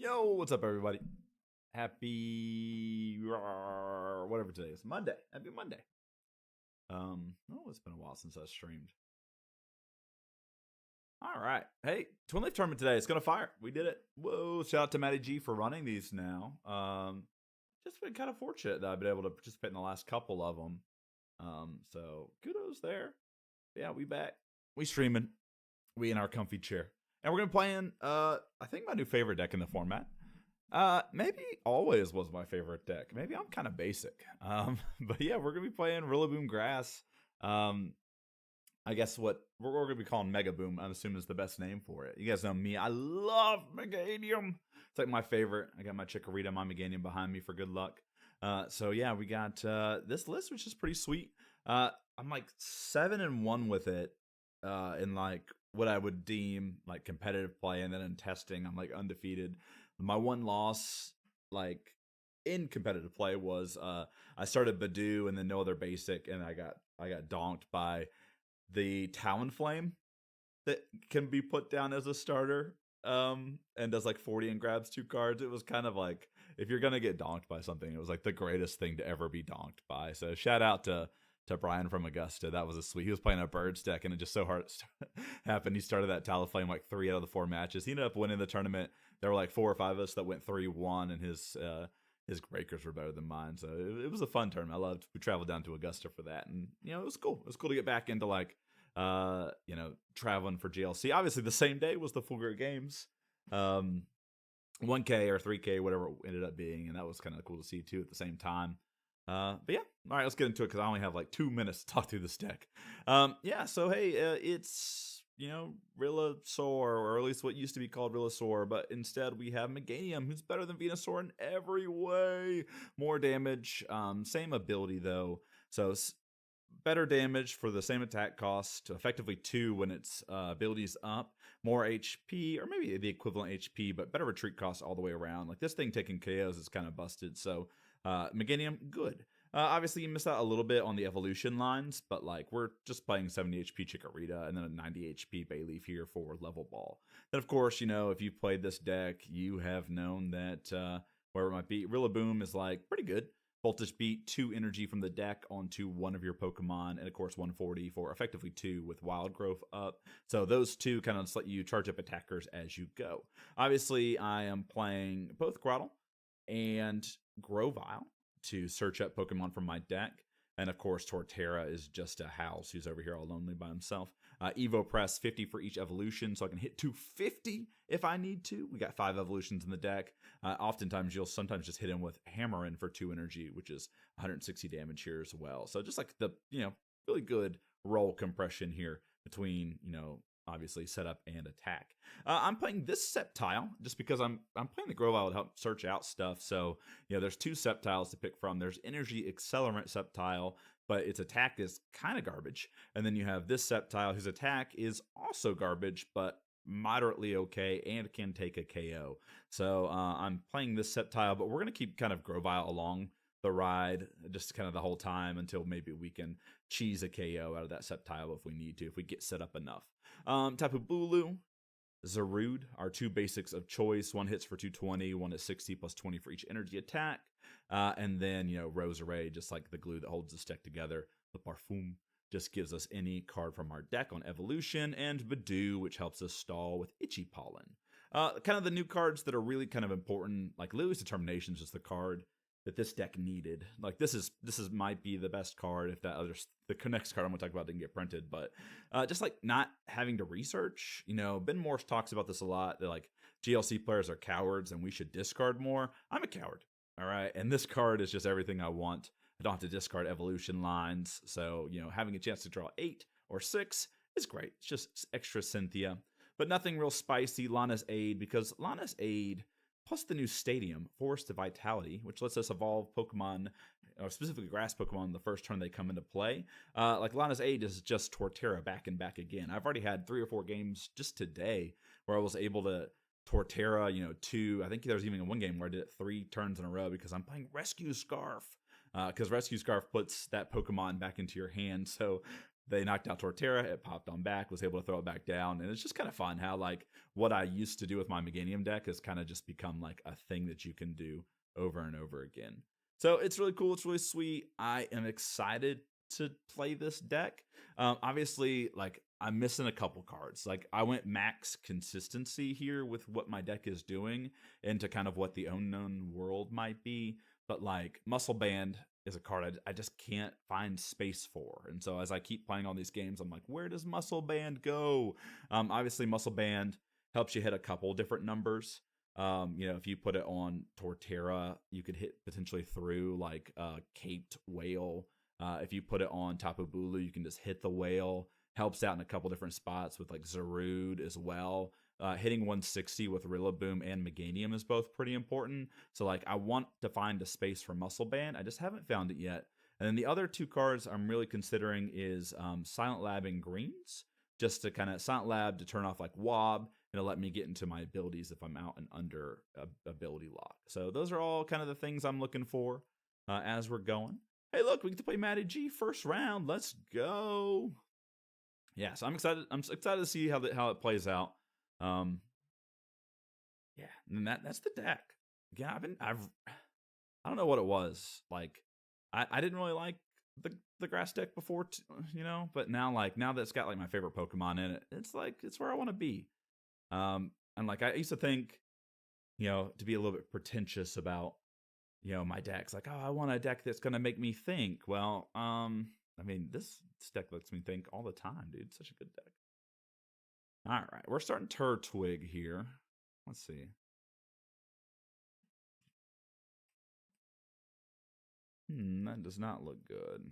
Yo, what's up, everybody? Happy whatever today is. Monday. Happy Monday. Oh, it's been a while since I streamed. All right. Hey, Twinleaf tournament today. It's gonna fire. We did it. Whoa! Shout out to Matty G for running these now. Just been kind of fortunate that I've been able to participate in the last couple of them. So kudos there. Yeah, we back. We streaming. We in our comfy chair, and we're gonna be playing. I think my new favorite deck in the format. Maybe always was my favorite deck. Maybe I'm kind of basic. But yeah, we're gonna be playing Rillaboom Grass. I guess what we're gonna be calling MegaBOOM. I'm assuming is the best name for it. You guys know me. I love Meganium. It's like my favorite. I got my Chikorita, my Meganium behind me for good luck. So yeah, we got this list, which is pretty sweet. I'm like 7-1 with it. In like what I would deem like competitive play, and then in testing, I'm like undefeated. My one loss, like in competitive play, was I started Badoo and then no other basic, and I got donked by the Talonflame that can be put down as a starter, and does like 40 and grabs 2 cards. It was kind of like, if you're gonna get donked by something, it was like the greatest thing to ever be donked by. So shout out to Brian from Augusta. That was a sweet. He was playing a Birds deck, and it just so hard happened. He started that Talonflame like 3 out of the 4 matches. He ended up winning the tournament. There were like 4 or 5 of us that went 3-1, and his breakers were better than mine. So it was a fun tournament. I loved. We traveled down to Augusta for that, and it was cool. It was cool to get back into like traveling for GLC. Obviously, the same day was the Full Great Games. 1K or 3K, whatever it ended up being, and that was kind of cool to see too at the same time. But yeah, all right, let's get into it because I only have like 2 minutes to talk through this deck. Yeah, so hey, it's Rillasaur, or at least what used to be called Rillasaur, but instead we have Meganium, who's better than Venusaur in every way. More damage, same ability though, so better damage for the same attack cost, effectively 2 when its ability's up, more HP, or maybe the equivalent HP, but better retreat cost all the way around. Like this thing taking KOs is kind of busted, so Meganium, good. Obviously, you missed out a little bit on the evolution lines, but like we're just playing 70 HP Chikorita and then a 90 HP Bayleaf here for level ball. Then, of course, if you've played this deck, you have known that where it might be, Rillaboom is like pretty good. Voltage beat 2 energy from the deck onto one of your Pokemon, and of course 140 for effectively 2 with Wild Growth up. So those 2 kind of just let you charge up attackers as you go. Obviously, I am playing both Groudon and Grovyle to search up Pokemon from my deck. And of course, Torterra is just a house who's over here all lonely by himself. Evo Press 50 for each evolution, so I can hit 250 if I need to. We got 5 evolutions in the deck. Oftentimes, you'll sometimes just hit him with Hammerin for 2 energy, which is 160 damage here as well. So just like the, really good roll compression here between, obviously setup and attack. I'm playing this Sceptile just because I'm playing the Grovyle to help search out stuff. So there's 2 Sceptiles to pick from. There's Energy Accelerant Sceptile, but its attack is kind of garbage. And then you have this Sceptile whose attack is also garbage, but moderately okay and can take a KO. So I'm playing this Sceptile, but we're gonna keep kind of Grovyle along the ride just kind of the whole time until maybe we can cheese a KO out of that Sceptile if we need to, if we get set up enough. Tapu Bulu, Zarude are 2 basics of choice. One hits for 220, one is 60 plus 20 for each energy attack. And then, Roserade, just like the glue that holds this deck together. The Parfum just gives us any card from our deck on evolution, and Badoo, which helps us stall with Itchy Pollen. Kind of the new cards that are really kind of important, like Lily's Determination is just the card that this deck needed. Like this is might be the best card if the next card I'm gonna talk about didn't get printed, but just like not having to research. Ben Morse talks about this a lot, that like GLC players are cowards and we should discard more. I'm a coward, all right, and this card is just everything I want. I don't have to discard evolution lines, so having a chance to draw 8 or 6 is great. It's just extra Cynthia, but nothing real spicy. Lana's Aid, because Lana's Aid plus the new Stadium, Force to Vitality, which lets us evolve Pokemon, or specifically grass Pokemon, the first turn they come into play. Like Lana's Aid is just Torterra back and back again. I've already had 3 or 4 games just today where I was able to Torterra, 2. I think there was even one game where I did it 3 turns in a row because I'm playing Rescue Scarf. Because Rescue Scarf puts that Pokemon back into your hand. So they knocked out Torterra, it popped on back, was able to throw it back down, and it's just kind of fun how like what I used to do with my Meganium deck has kind of just become like a thing that you can do over and over again. So it's really cool, it's really sweet. I am excited to play this deck. Obviously, like I'm missing a couple cards. Like I went max consistency here with what my deck is doing into kind of what the unknown world might be. But like Muscle Band is a card I just can't find space for. And so as I keep playing all these games, I'm like, where does Muscle Band go? Obviously, Muscle Band helps you hit a couple different numbers. If you put it on Torterra, you could hit potentially through like a Caped Whale. If you put it on Tapu Bulu, you can just hit the whale. Helps out in a couple different spots with like Zarude as well. Hitting 160 with Rillaboom and Meganium is both pretty important. So like I want to find a space for Muscle Band. I just haven't found it yet. And then the other two cards I'm really considering is Silent Lab and Greens. Just to kind of Silent Lab to turn off like Wob. It'll let me get into my abilities if I'm out and under ability lock. So those are all kind of the things I'm looking for as we're going. Hey, look, we get to play Matty G first round. Let's go. Yeah, so I'm excited. I'm excited to see how it plays out. Yeah, and that's the deck. Yeah, I don't know what it was. Like, I didn't really like the grass deck before, but now that it's got like my favorite Pokemon in it, it's where I want to be. And like I used to think, to be a little bit pretentious about, my decks. Like, oh, I want a deck that's gonna make me think. Well, this deck lets me think all the time, dude. It's such a good deck. All right, we're starting Turtwig here. Let's see. That does not look good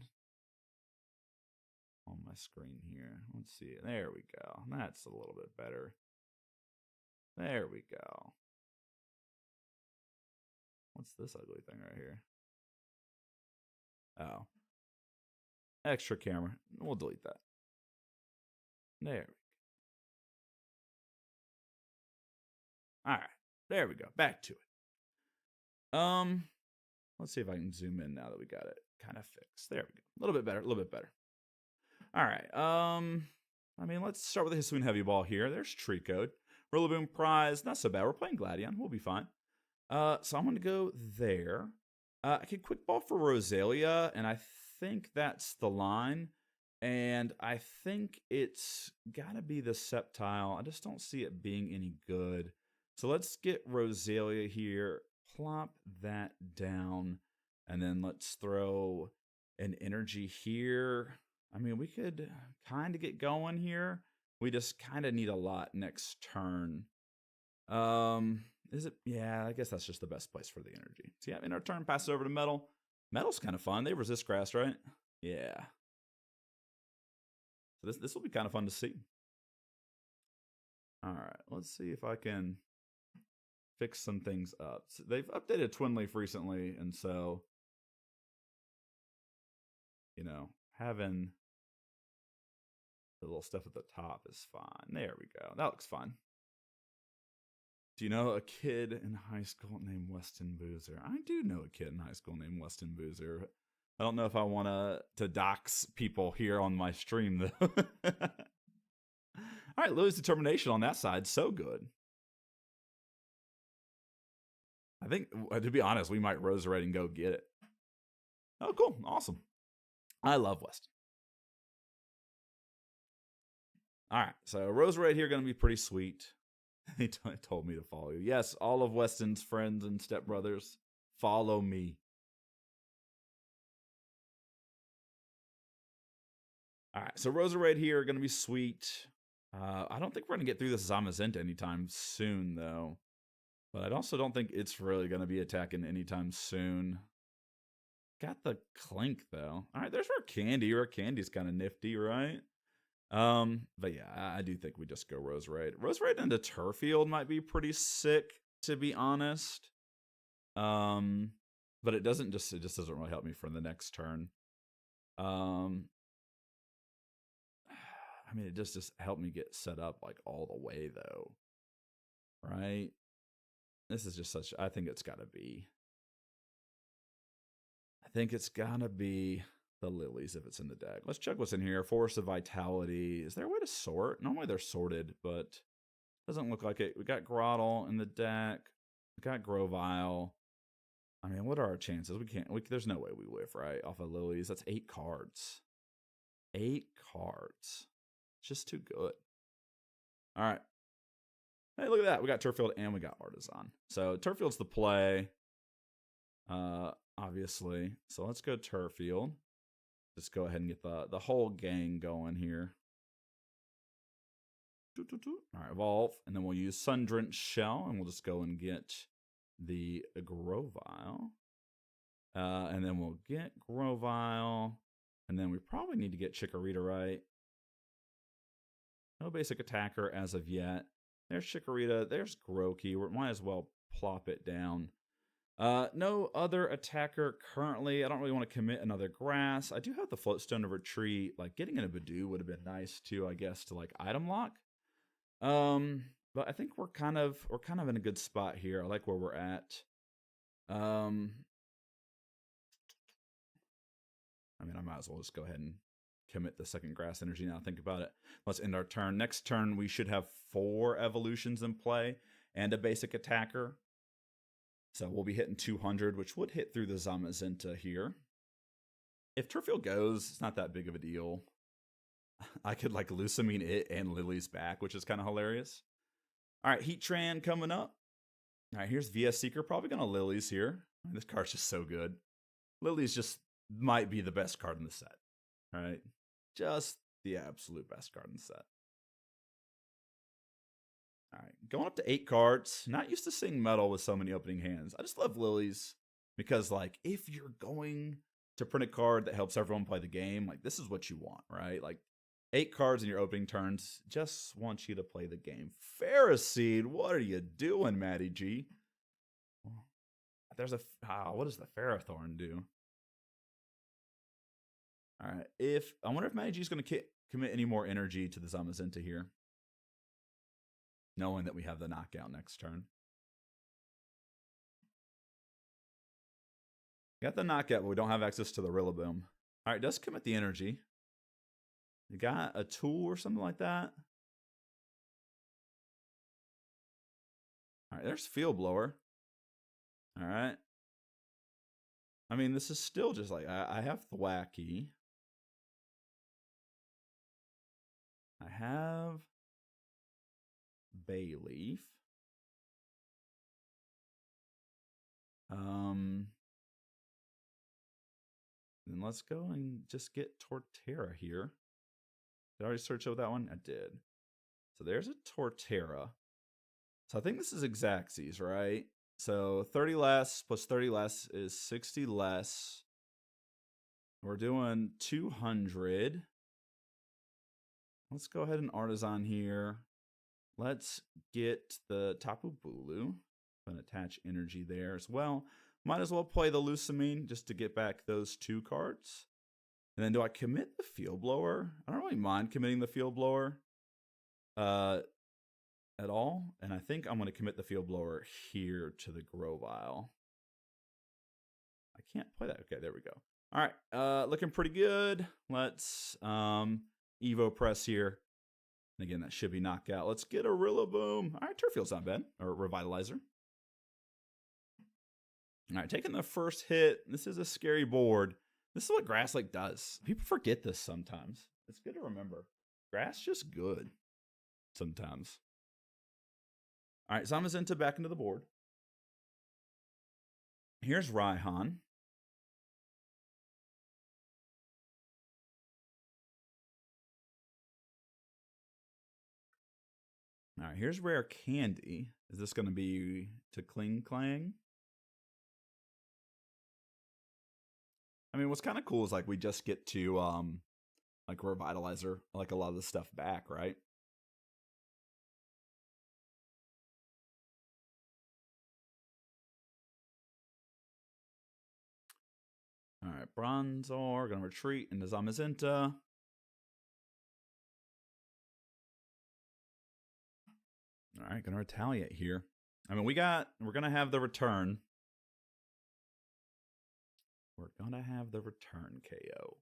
on my screen here. Let's see. There we go. That's a little bit better. There we go. What's this ugly thing right here? Oh. Extra camera. We'll delete that. There we go. All right. There we go. Back to it. Let's see if I can zoom in now that we got it kind of fixed. There we go. A little bit better. A little bit better. All right. Let's start with the Hisuian Heavy Ball here. There's Tree Code. Rillaboom Prize. Not so bad. We're playing Gladion. We'll be fine. So I'm going to go there. I can Quick Ball for Rosalia, and I think that's the line. And I think it's got to be the Sceptile. I just don't see it being any good. So let's get Rosalia here. Plop that down. And then let's throw an energy here. We could kind of get going here. We just kind of need a lot next turn. Is it? Yeah, I guess that's just the best place for the energy. So yeah, in our turn, pass it over to Metal. Metal's kind of fun. They resist grass, right? Yeah. So this will be kind of fun to see. All right, let's see if I can fix some things up. So they've updated Twinleaf recently, and so having the little stuff at the top is fine. There we go. That looks fine. Do you know a kid in high school named Weston Boozer? I do know a kid in high school named Weston Boozer. I don't know if I want to dox people here on my stream, though. All right, Lily's Determination on that side. So good. I think, to be honest, we might Roserade and go get it. Oh, cool. Awesome. I love Weston. All right, so Roserade here going to be pretty sweet. He told me to follow you. Yes, all of Weston's friends and stepbrothers, follow me. All right, so Roserade here going to be sweet. I don't think we're going to get through this Zamazenta anytime soon, though. But I also don't think it's really going to be attacking anytime soon. Got the Clink, though. All right, there's our Candy. Our Candy's kind of nifty, right? But yeah, I do think we just go Roserade. Roserade into Turfield might be pretty sick, to be honest. But it just doesn't really help me for the next turn. It just helped me get set up like all the way though. Right? This is just I think it's gotta be. the lilies if it's in the deck. Let's check what's in here. Force of Vitality. Is there a way to sort? Normally they're sorted, but doesn't look like it. We got Grotle in the deck. We got Grovyle. I mean, what are our chances? There's no way we whiff, right? Off of lilies. That's 8 cards. 8 cards. Just too good. All right. Hey, look at that. We got Turffield and we got Artisan. So Turffield's the play. Obviously. So let's go Turffield. Just go ahead and get the whole gang going here. All right, evolve. And then we'll use Sundrenched Shell. And we'll just go and get the Grovyle. And then we'll get Grovyle. And then we probably need to get Chikorita, right? No basic attacker as of yet. There's Chikorita. There's Grookey. We might as well plop it down. No other attacker currently. I don't really want to commit another grass. I do have the Floatstone to retreat. Like getting in a Badoo would have been nice too, I guess, to like item lock. But I think we're kind of in a good spot here. I like where we're at. I mean, I might as well just go ahead and commit the second grass energy now. Think about it. Let's end our turn. Next turn, we should have 4 evolutions in play and a basic attacker. So we'll be hitting 200, which would hit through the Zamazenta here. If Turffield goes, it's not that big of a deal. I could like Lucamine it and Lily's back, which is kind of hilarious. All right, Heatran coming up. All right, here's VS Seeker. Probably going to Lily's here. This card's just so good. Lily's just might be the best card in the set. All right, just the absolute best card in the set. All right, going up to 8 cards. Not used to seeing metal with so many opening hands. I just love Lilies because, like, if you're going to print a card that helps everyone play the game, like, this is what you want, right? Like, 8 cards in your opening turns. Just want you to play the game. Ferroseed, what are you doing, Matty G? There's a what does the Ferrothorn do? All right, I wonder if Matty G is going to commit any more energy to the Zamazenta here, knowing that we have the knockout next turn. Got the knockout, but we don't have access to the Rillaboom. All right, does commit the energy. You got a tool or something like that. All right, there's Field Blower. All right. I mean, this is still just like, I have Thwacky. I have Bayleaf. Then let's go and just get Torterra here. Did I already search out that one? I did. So there's a Torterra. So I think this is Xaxes, right? So 30 less plus 30 less is 60 less. We're doing 200. Let's go ahead and Artisan here. Let's get the Tapu Bulu. I'm going to attach energy there as well. Might as well play the Lucamine just to get back those 2 cards. And then do I commit the Field Blower? I don't really mind committing the Field Blower at all. And I think I'm going to commit the Field Blower here to the Grovyle. I can't play that. Okay, there we go. All right, looking pretty good. Let's Evo Press here. And again, that should be knockout. Let's get a Rillaboom. All right, Turffield's not bad. Or Revitalizer. All right, taking the first hit. This is a scary board. This is what Grass Lake does. People forget this sometimes. It's good to remember. Grass just good sometimes. All right, Zamazenta back into the board. Here's Raihan. All right, here's Rare Candy. Is this going to be to Kling Clang? I mean, what's kind of cool is like we just get to like Revitalizer, like a lot of the stuff back, right? All right, Bronzor, gonna retreat into Zamazenta. All right, gonna retaliate here. I mean, we're gonna have the return. We're gonna have the return KO.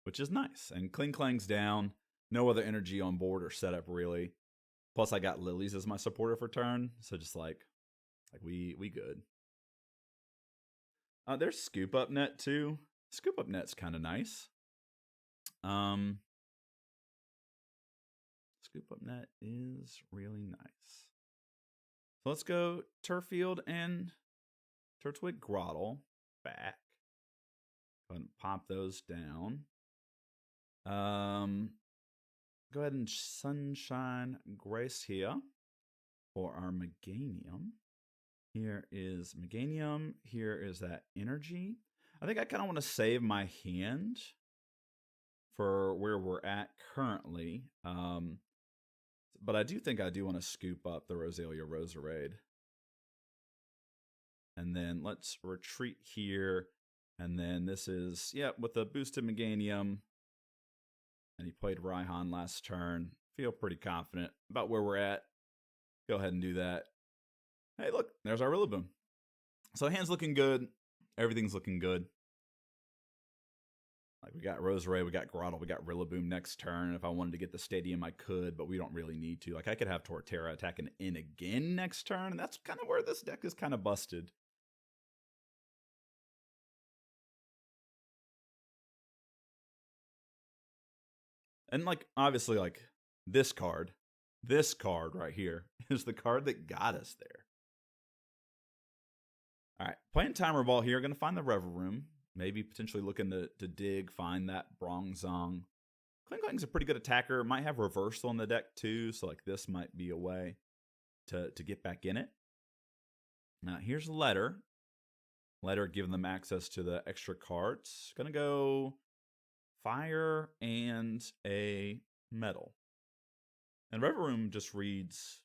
which is nice. And Kling Klang's down. No other energy on board or setup really. Plus, I got Lilies as my supporter for turn, so just like we good. There's Scoop Up Net too. Scoop Up Net's kind of nice. Scoop Up Net is really nice. So let's go Turfield and Turtwig Grottle back. Go ahead and pop those down. Go ahead and Sunshine Grace here for our Meganium. Here is Meganium. Here is that energy. I think I kind of want to save my hand for where we're at currently. But I do think I do want to scoop up the Roselia Roserade. And then let's retreat here. And then this is, with the boosted Meganium. And he played Raihan last turn. Feel pretty confident about where we're at. Go ahead and do that. Hey, look, there's our Rillaboom. So hand's looking good. Everything's looking good. Like we got Roserade, we got Grottle, we got Rillaboom next turn. If I wanted to get the Stadium, I could, but we don't really need to. Like I could have Torterra attacking in again next turn, and that's kind of where this deck is kind of busted. And like obviously, like this card right here is the card that got us there. All right, playing Timer Ball here. Going to find the Revel Room. Maybe potentially looking to dig, find that Bronzong. Kling Klang's a pretty good attacker. Might have Reversal in the deck too, so like this might be a way to get back in it. Now here's Letter. Letter giving them access to the extra cards. Gonna go Fire and a Metal. And Revel Room just reads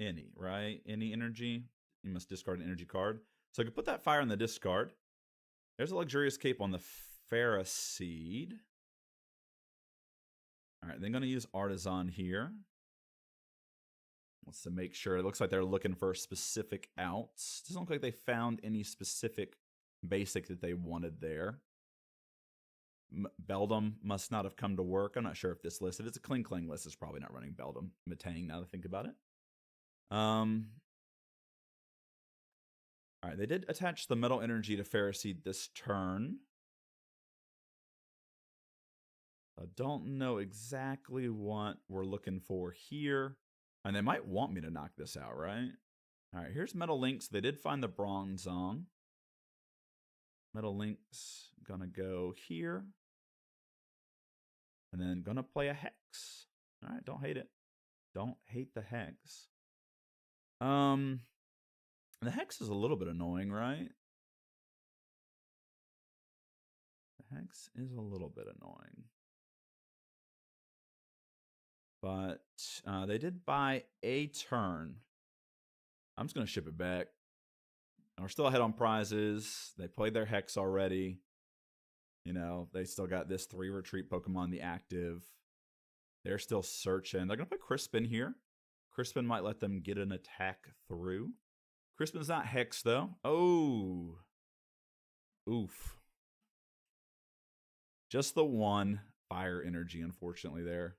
any, right? Any energy. You must discard an energy card. So I could put that Fire in the discard. There's a Luxurious Cape on the Ferroseed. All right, then going to use Artisan here. Wants to make sure. It looks like they're looking for specific outs. Doesn't look like they found any specific basic that they wanted there. Beldum must not have come to work. I'm not sure if this list, if it's a Kling Klang list, it's probably not running Beldum. Matang, now that I think about it. All right, they did attach the Metal Energy to Ferroseed this turn. I don't know exactly what we're looking for here. And they might want me to knock this out, right? All right, here's Metal Lynx. They did find the Bronzong. Metal Lynx gonna go here. And then gonna play a Hex. All right, don't hate it. Don't hate the Hex. The Hex is a little bit annoying, right? The Hex is a little bit annoying. But they did buy a turn. I'm just going to ship it back. And we're still ahead on prizes. They played their Hex already. You know, they still got this 3 retreat Pokemon, the active. They're still searching. They're going to put Crispin here. Crispin might let them get an attack through. Crispin's not Hex, though. Oh. Oof. Just the one Fire Energy, unfortunately, there.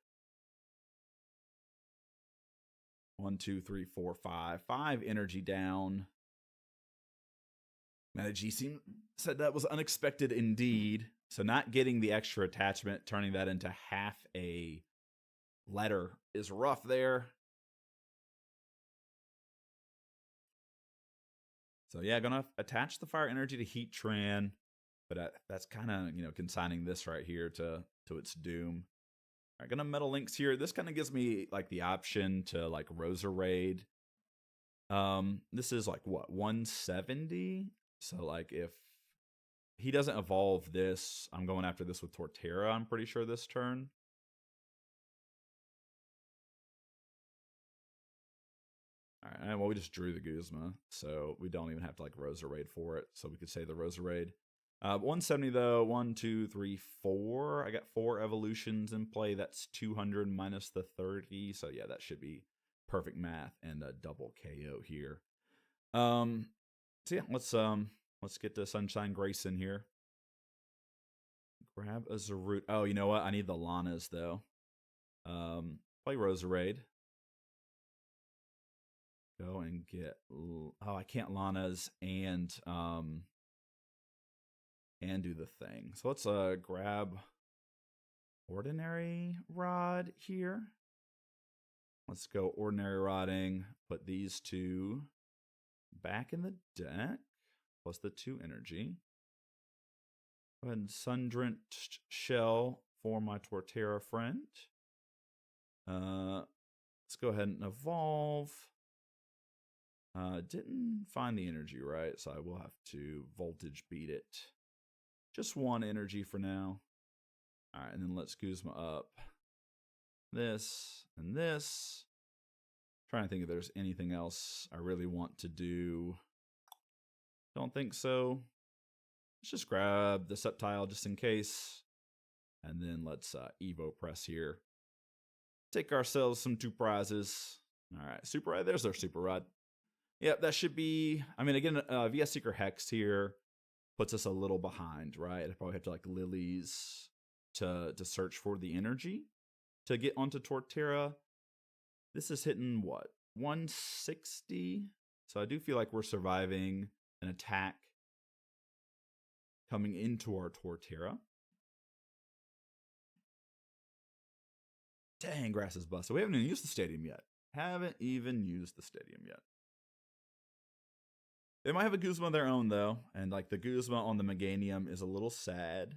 1, 2, 3, 4, 5. 5 energy down. Metagy said that was unexpected indeed. So not getting the extra attachment, turning that into half a letter is rough there. So yeah, gonna attach the Fire Energy to Heatran, but that's kind of, you know, consigning this right here to its doom. All right, gonna Metal Lynx here. This kind of gives me like the option to like Roserade. This is like what, 170? So like if he doesn't evolve this, I'm going after this with Torterra, I'm pretty sure this turn. All right, well, we just drew the Guzma, so we don't even have to like Roserade for it. So we could say the Roserade. 170 though, 1, 2, 3, 4. I got 4 evolutions in play. That's 200 minus the 30. So yeah, that should be perfect math and a double KO here. So yeah, let's get to Sunshine Grace in here. Grab a Zarut. Oh, you know what? I need the Lanas, though. Play Roserade. Go and get... Oh, I can't Lanas and do the thing. So let's grab Ordinary Rod here. Let's go Ordinary Rodding. Put these two back in the deck. Plus the 2 energy. Go ahead and Sun-Drenched Shell for my Torterra friend. Let's go ahead and evolve. Didn't find the energy right, so I will have to voltage beat it. Just 1 energy for now. Alright, and then let's Guzma up. This and this. Trying to think if there's anything else I really want to do. Don't think so. Let's just grab the Sceptile just in case. And then let's Evo Press here. Take ourselves some 2 prizes. Alright, Super Rod. There's our Super Rod. Yep, that should be... I mean, again, VS Seeker Hex here puts us a little behind, right? I probably have to, like, Lilies to search for the energy to get onto Torterra. This is hitting, what, 160? So I do feel like we're surviving an attack coming into our Torterra. Dang, grass is busted. We haven't even used the stadium yet. Haven't even used the stadium yet. They might have a Guzma of their own, though. And, like, the Guzma on the Meganium is a little sad.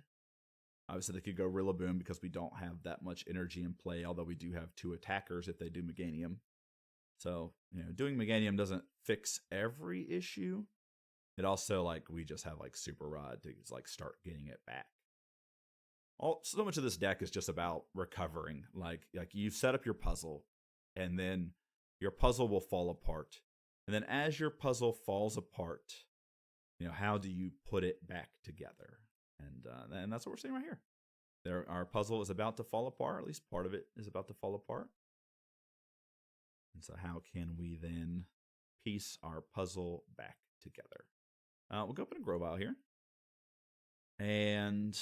Obviously, they could go Rillaboom because we don't have that much energy in play, although we do have 2 attackers if they do Meganium. So, you know, doing Meganium doesn't fix every issue. It also, like, we just have, like, Super Rod to, like, start getting it back. So much of this deck is just about recovering. Like you set up your puzzle, and then your puzzle will fall apart. And then as your puzzle falls apart, you know, how do you put it back together? And that's what we're seeing right here. Our puzzle is about to fall apart. At least part of it is about to fall apart. And so how can we then piece our puzzle back together? We'll go up in a Grovyle here. And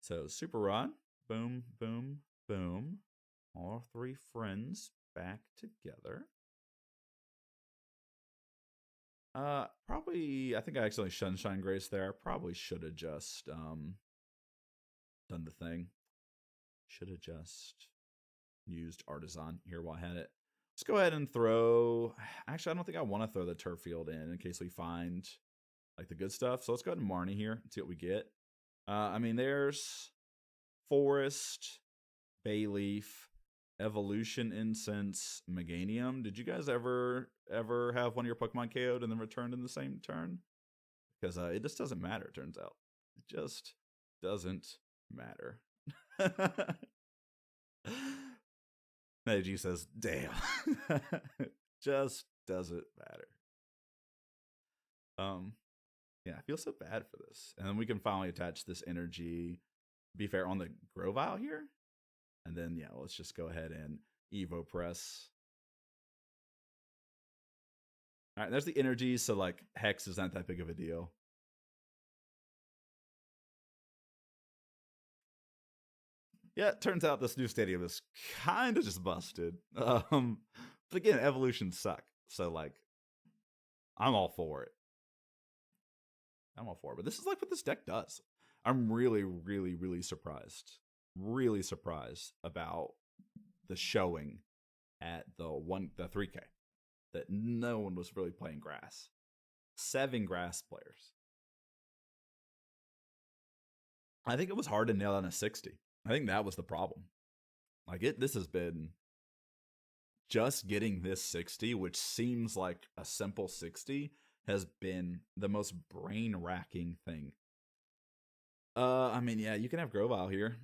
so Super Rod, boom, boom, boom. All 3 friends back together. Probably, I think I accidentally Sunshine Grace there. I probably should have just done the thing. Should have just used Artisan here while I had it. Let's go ahead and throw... Actually, I don't think I want to throw the Turf Field in case we find like the good stuff. So let's go ahead and Marnie here and see what we get. I mean, there's Forest, Bayleaf, Evolution Incense, Meganium. Did you guys ever have one of your Pokemon KO'd and then returned in the same turn? Because it just doesn't matter, it turns out. It just doesn't matter. Neji says, damn. Just doesn't matter. Yeah, I feel so bad for this. And then we can finally attach this energy, be fair, on the Grovyle here. And then, yeah, let's just go ahead and Evo Press. All right, there's the energy. So, like, Hex is not that big of a deal. Yeah, it turns out this new stadium is kind of just busted. But again, evolutions suck. So, like, I'm all for it. But this is like what this deck does. I'm really, really, really surprised. Really surprised about the showing at the 3K. That no one was really playing grass. 7 grass players. I think it was hard to nail down a 60. I think that was the problem. Like this has been just getting this 60, which seems like a simple 60, has been the most brain-racking thing. I mean, yeah, you can have Grovyle here.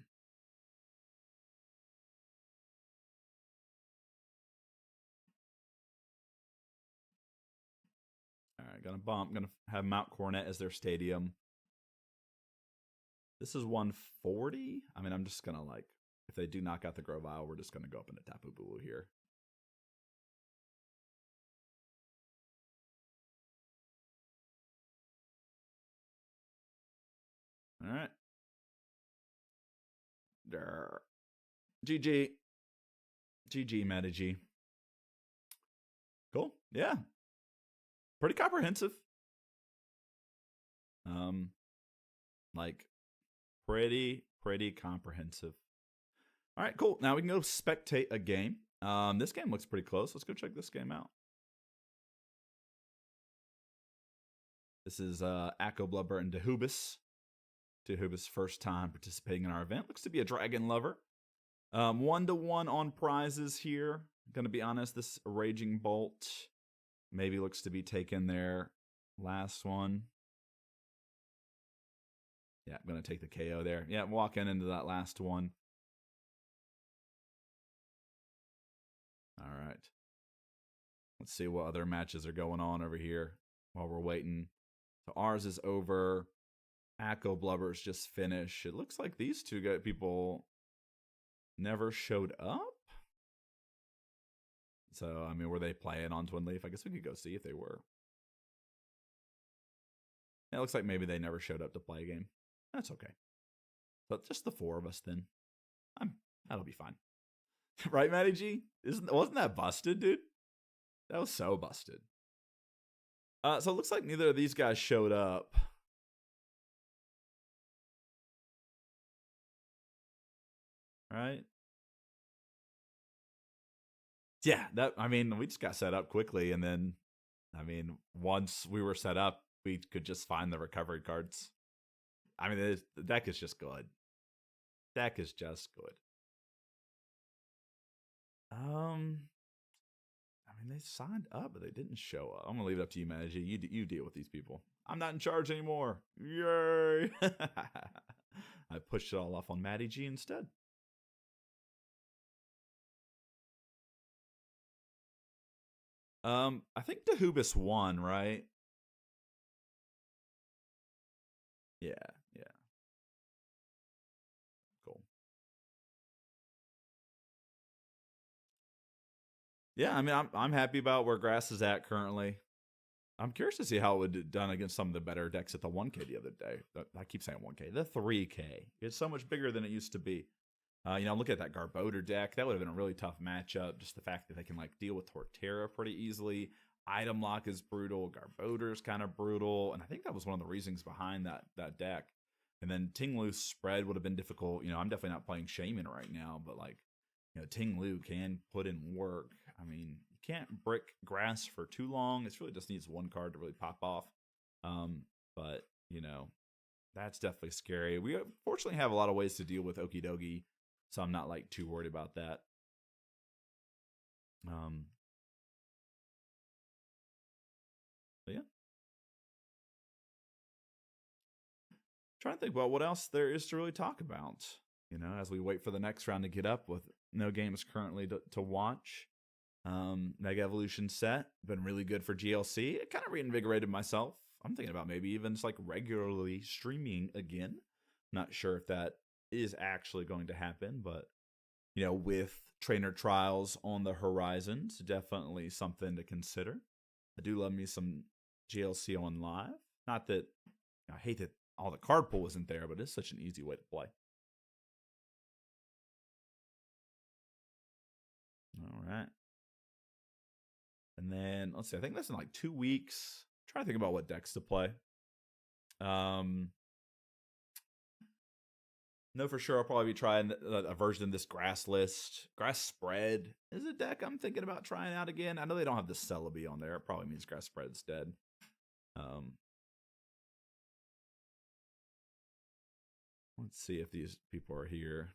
All right, gonna bump. Gonna have Mount Coronet as their stadium. This is 140. I mean, I'm just gonna like, if they do knock out the Grovyle, we're just gonna go up into Tapu Bulu here. All right. Durr. GG. GG, Matty G. Cool. Yeah. Pretty comprehensive. Like pretty comprehensive. All right, cool. Now we can go spectate a game. This game looks pretty close. Let's go check this game out. This is Akko Blubber and Dehubis. Dehubis' first time participating in our event. Looks to be a dragon lover. 1-to-1 on prizes here. Gonna be honest, this Raging Bolt maybe looks to be taking their last one. Yeah, I'm gonna take the KO there. Yeah, walking into that last one. All right. Let's see what other matches are going on over here while we're waiting. So ours is over. Akko Blubber's just finished. It looks like these two people never showed up. So, I mean, were they playing on Twinleaf? I guess we could go see if they were. It looks like maybe they never showed up to play a game. That's okay. But just the four of us then. That'll be fine. Right, Matty G? Wasn't that busted, dude? That was so busted. So it looks like neither of these guys showed up. Right? Yeah, I mean, we just got set up quickly, and then, I mean, once we were set up, we could just find the recovery cards. I mean, the deck is just good. Deck is just good. I mean, they signed up, but they didn't show up. I'm gonna leave it up to you, Matty. You deal with these people. I'm not in charge anymore. Yay! I pushed it all off on Matty G instead. I think Dehubis won, right? Yeah. Cool. Yeah, I mean, I'm happy about where Grass is at currently. I'm curious to see how it would have done against some of the better decks at the 1K the other day. I keep saying 1K. The 3K. It's so much bigger than it used to be. Look at that Garbodor deck. That would have been a really tough matchup. Just the fact that they can deal with Torterra pretty easily. Item Lock is brutal. Garbodor is kind of brutal. And I think that was one of the reasons behind that deck. And then Tinglu's spread would have been difficult. I'm definitely not playing Shaman right now, but Tinglu can put in work. I mean, you can't brick Grass for too long. It really just needs one card to really pop off. But that's definitely scary. We fortunately have a lot of ways to deal with Okidogi, so I'm not too worried about that. But yeah. Trying to think about what else there is to really talk about. As we wait for the next round to get up with no games currently to watch. Mega Evolution set, been really good for GLC. It kind of reinvigorated myself. I'm thinking about maybe even just regularly streaming again. Not sure if that is actually going to happen, but with trainer trials on the horizon, it's definitely something to consider. I do love me some GLC on live. Not that I hate that all the card pool isn't there, but it's such an easy way to play. All right. And then let's see, I think that's in 2 weeks. I'm trying to think about what decks to play. No, for sure, I'll probably be trying a version of this Grass list. Grass Spread is a deck I'm thinking about trying out again. I know they don't have the Celebi on there. It probably means Grass Spread's dead. Let's see if these people are here.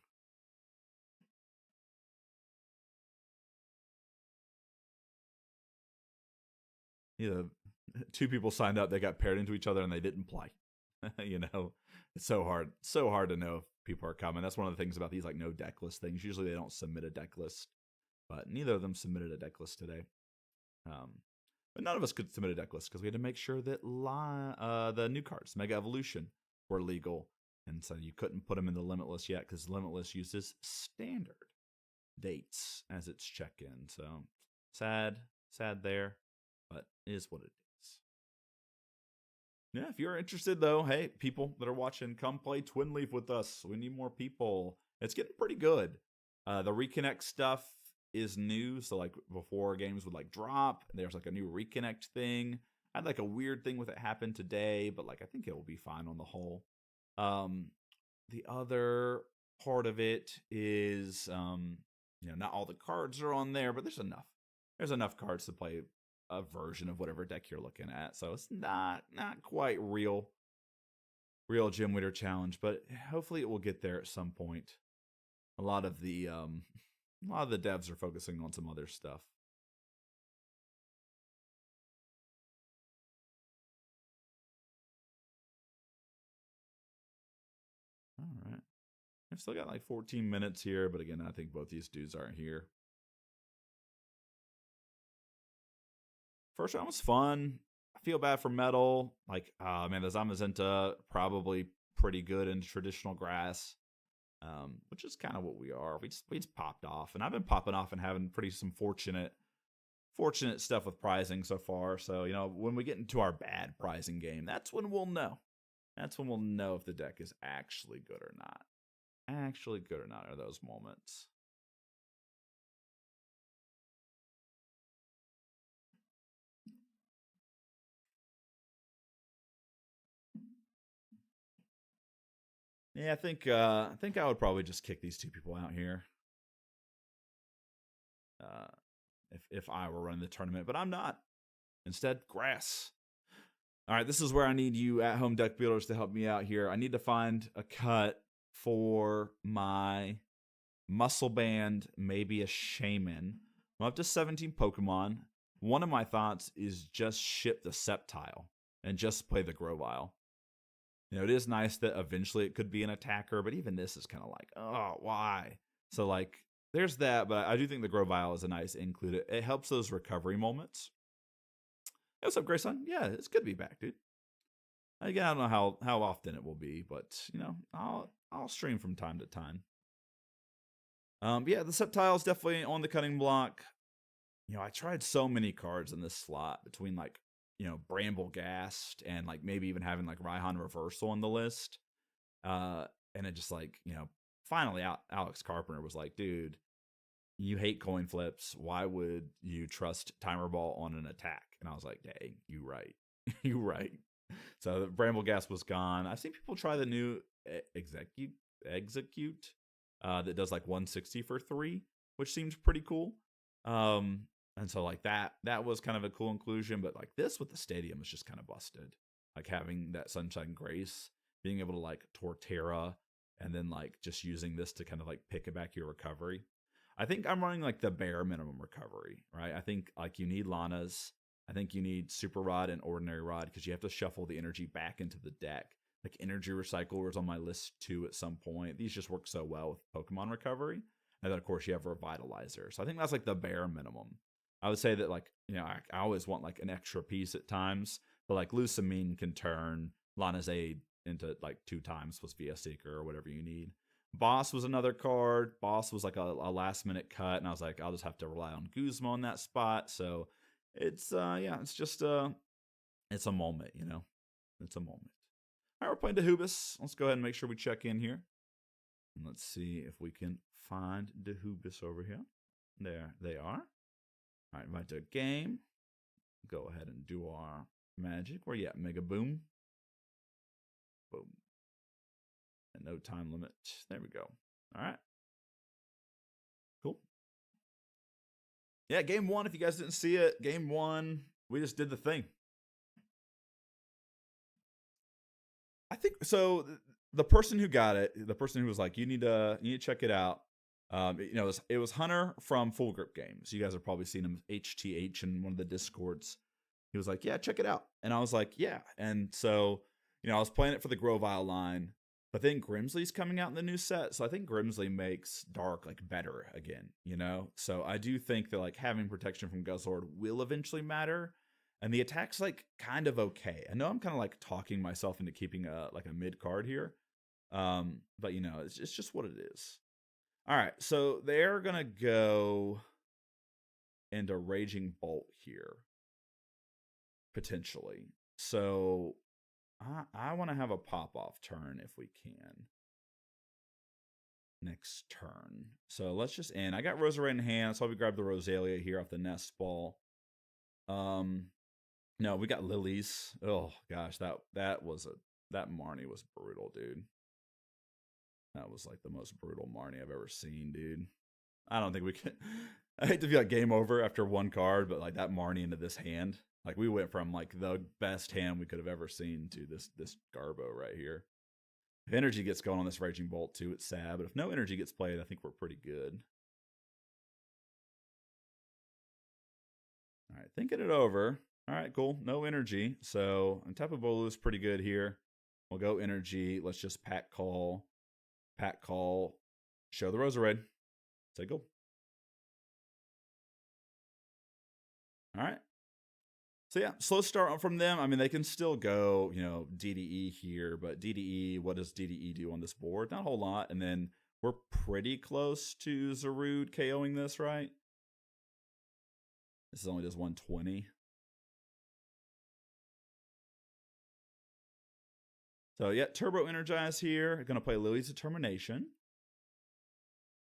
Two people signed up, they got paired into each other, and they didn't play. It's so hard to know if people are coming. That's one of the things about these no deck list things. Usually they don't submit a deck list, but neither of them submitted a deck list today. But none of us could submit a deck list because we had to make sure that the new cards, Mega Evolution, were legal, and so you couldn't put them in the Limitless yet because Limitless uses standard dates as its check-in. So sad there, but it is what it is. Yeah, if you're interested though, hey, people that are watching, come play Twinleaf with us. We need more people. It's getting pretty good. The reconnect stuff is new, so like before games would like drop, there's like a new reconnect thing. I had like a weird thing with it happen today, but like I think it will be fine on the whole. Um, the other part of it is, not all the cards are on there, but there's enough. There's enough cards to play a version of whatever deck you're looking at. So it's not quite real Gym Leader Challenge, but hopefully it will get there at some point. A lot of the devs are focusing on some other stuff. All right. I've still got like 14 minutes here, but again, I think both these dudes aren't here. First round was fun. I feel bad for Metal. Like, man, the Zamazenta probably pretty good in traditional grass, which is kind of what we are. We just popped off, and I've been popping off and having some fortunate stuff with prizing so far. So when we get into our bad prizing game, that's when we'll know. That's when we'll know if the deck is actually good or not. Actually good or not are those moments. Yeah, I think I would probably just kick these two people out here. If I were running the tournament, but I'm not. Instead, grass. All right, this is where I need you at-home deck builders to help me out here. I need to find a cut for my muscle band, maybe a shaman. I'm up to 17 Pokemon. One of my thoughts is just ship the Sceptile and just play the Grovyle. It is nice that eventually it could be an attacker, but even this is kind of like, oh, why? So like, there's that, but I do think the Grovyle is a nice include. It helps those recovery moments. Hey, what's up, Grayson? Yeah, it's good to be back, dude. Again, I don't know how often it will be, but I'll stream from time to time. Yeah, the Sceptile is definitely on the cutting block. I tried so many cards in this slot between like Bramblegast and like maybe even having like Raihan Reversal on the list. And it just like, finally Alex Carpenter was like, dude, you hate coin flips. Why would you trust Timer Ball on an attack? And I was like, dang, you right. You right. So the Bramblegast was gone. I've seen people try the new Execute that does like 160 for 3, which seems pretty cool. And so like that was kind of a cool inclusion, but like this with the stadium is just kind of busted. Like having that Sunshine Grace, being able to like Torterra, and then like just using this to kind of like pick it back your recovery. I think I'm running like the bare minimum recovery, right? I think like you need Lana's. I think you need Super Rod and Ordinary Rod because you have to shuffle the energy back into the deck. Like Energy Recycle was on my list too at some point. These just work so well with Pokemon recovery. And then of course you have Revitalizer. So I think that's like the bare minimum. I would say that like, I always want like an extra piece at times, but like Lusamine can turn Lana's Aid into like 2 times plus VS Seeker or whatever you need. Boss was another card. Boss was like a last minute cut, and I was like, I'll just have to rely on Guzma in that spot. So it's it's just it's a moment, It's a moment. All right, we're playing Dehubis. Let's go ahead and make sure we check in here. And let's see if we can find Dehubis over here. There they are. All right, invite to a game. Go ahead and do our magic. Where you at, MegaBOOM? Boom. And no time limit. There we go. All right. Cool. Yeah, game 1, if you guys didn't see it, game 1, we just did the thing. I think so. The person who got it, the person who was like, you need to check it out. It was Hunter from Full Grip Games. You guys have probably seen him, HTH, in one of the Discords. He was like, yeah, check it out. And I was like, yeah. And so, I was playing it for the Grovyle line, but then Grimsley's coming out in the new set. So I think Grimsley makes Dark like better again, So I do think that like having protection from Guzzlord will eventually matter. And the attack's like kind of okay. I know I'm kind of like talking myself into keeping a mid card here. But it's just what it is. All right, so they're gonna go into Raging Bolt here, potentially. So I want to have a pop-off turn if we can. Next turn. So let's just end. I got Roserade in hand, so I'll grab the Rosalia here off the nest ball. No, we got lilies. Oh gosh, that Marnie was brutal, dude. That was like the most brutal Marnie I've ever seen, dude. I don't think we can. I hate to be like game over after one card, but like that Marnie into this hand, like we went from like the best hand we could have ever seen to this Garbo right here. If energy gets going on this Raging Bolt too, it's sad. But if no energy gets played, I think we're pretty good. All right, thinking it over. All right, cool. No energy. So Tapu Bulu is pretty good here. We'll go energy. Let's just pack call. Pack call. Show the Roserade. Say go. All right. So yeah, slow start from them. I mean, they can still go, you know, DDE here, but DDE, what does DDE do on this board? Not a whole lot. And then we're pretty close to Zarude KOing this, right? This only does 120. So yeah, Turbo Energize here. Gonna play Lily's Determination.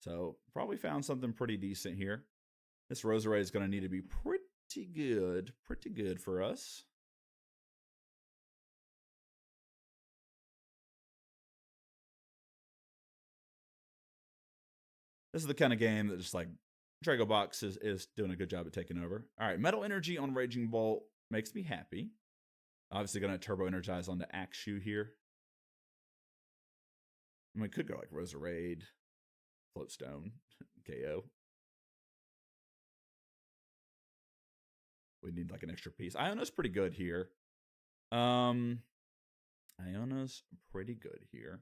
So probably found something pretty decent here. This Roserade is gonna need to be pretty good for us. This is the kind of game that just like Drago Box is doing a good job at taking over. All right, Metal Energy on Raging Bolt makes me happy. Obviously going to Turbo Energize onto Axew here. I mean, we could go like Roserade, Floatstone, KO. We need like an extra piece. Iona's pretty good here. Iona's pretty good here.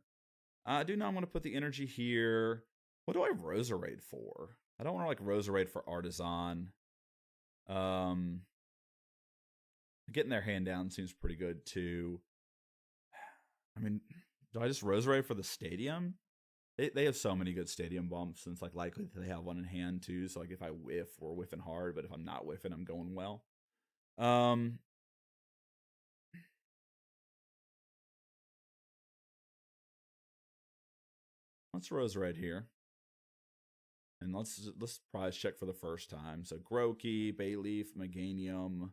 I do not want to put the energy here. What do I Roserade for? I don't want to like Roserade for Artisan. Getting their hand down seems pretty good too. I mean, do I just Roserade for the stadium? They have so many good stadium bumps, and it's like likely that they have one in hand too. So like if I whiff, we're whiffing hard, but if I'm not whiffing, I'm going well. Let's Roserade here. And let's prize check for the first time. So Grookey, Bayleaf, Meganium.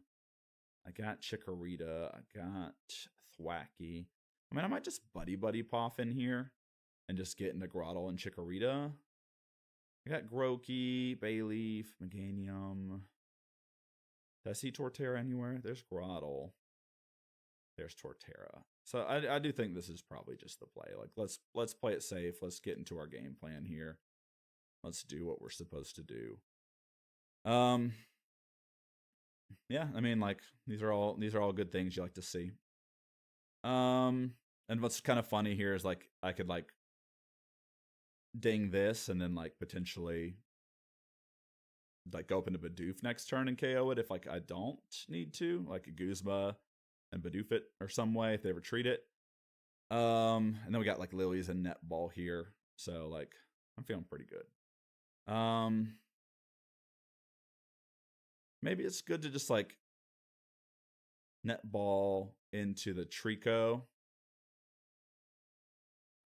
I got Chikorita. I got Thwacky. I mean, I might just Buddy Poff in here and just get into Grottle and Chikorita. I got Grookey, Bayleaf, Meganium. Did I see Torterra anywhere? There's Grottle. There's Torterra. So I do think this is probably just the play. Like let's play it safe. Let's get into our game plan here. Let's do what we're supposed to do. Yeah, I mean, like these are all good things you like to see. And what's kind of funny here is like I could like ding this and then like potentially like go up into Bidoof next turn and KO it if like I don't need to, like a Guzma and Bidoof it or some way if they retreat it. And then we got like Lilies and Netball here, so like I'm feeling pretty good. Maybe it's good to just like Netball into the Trico.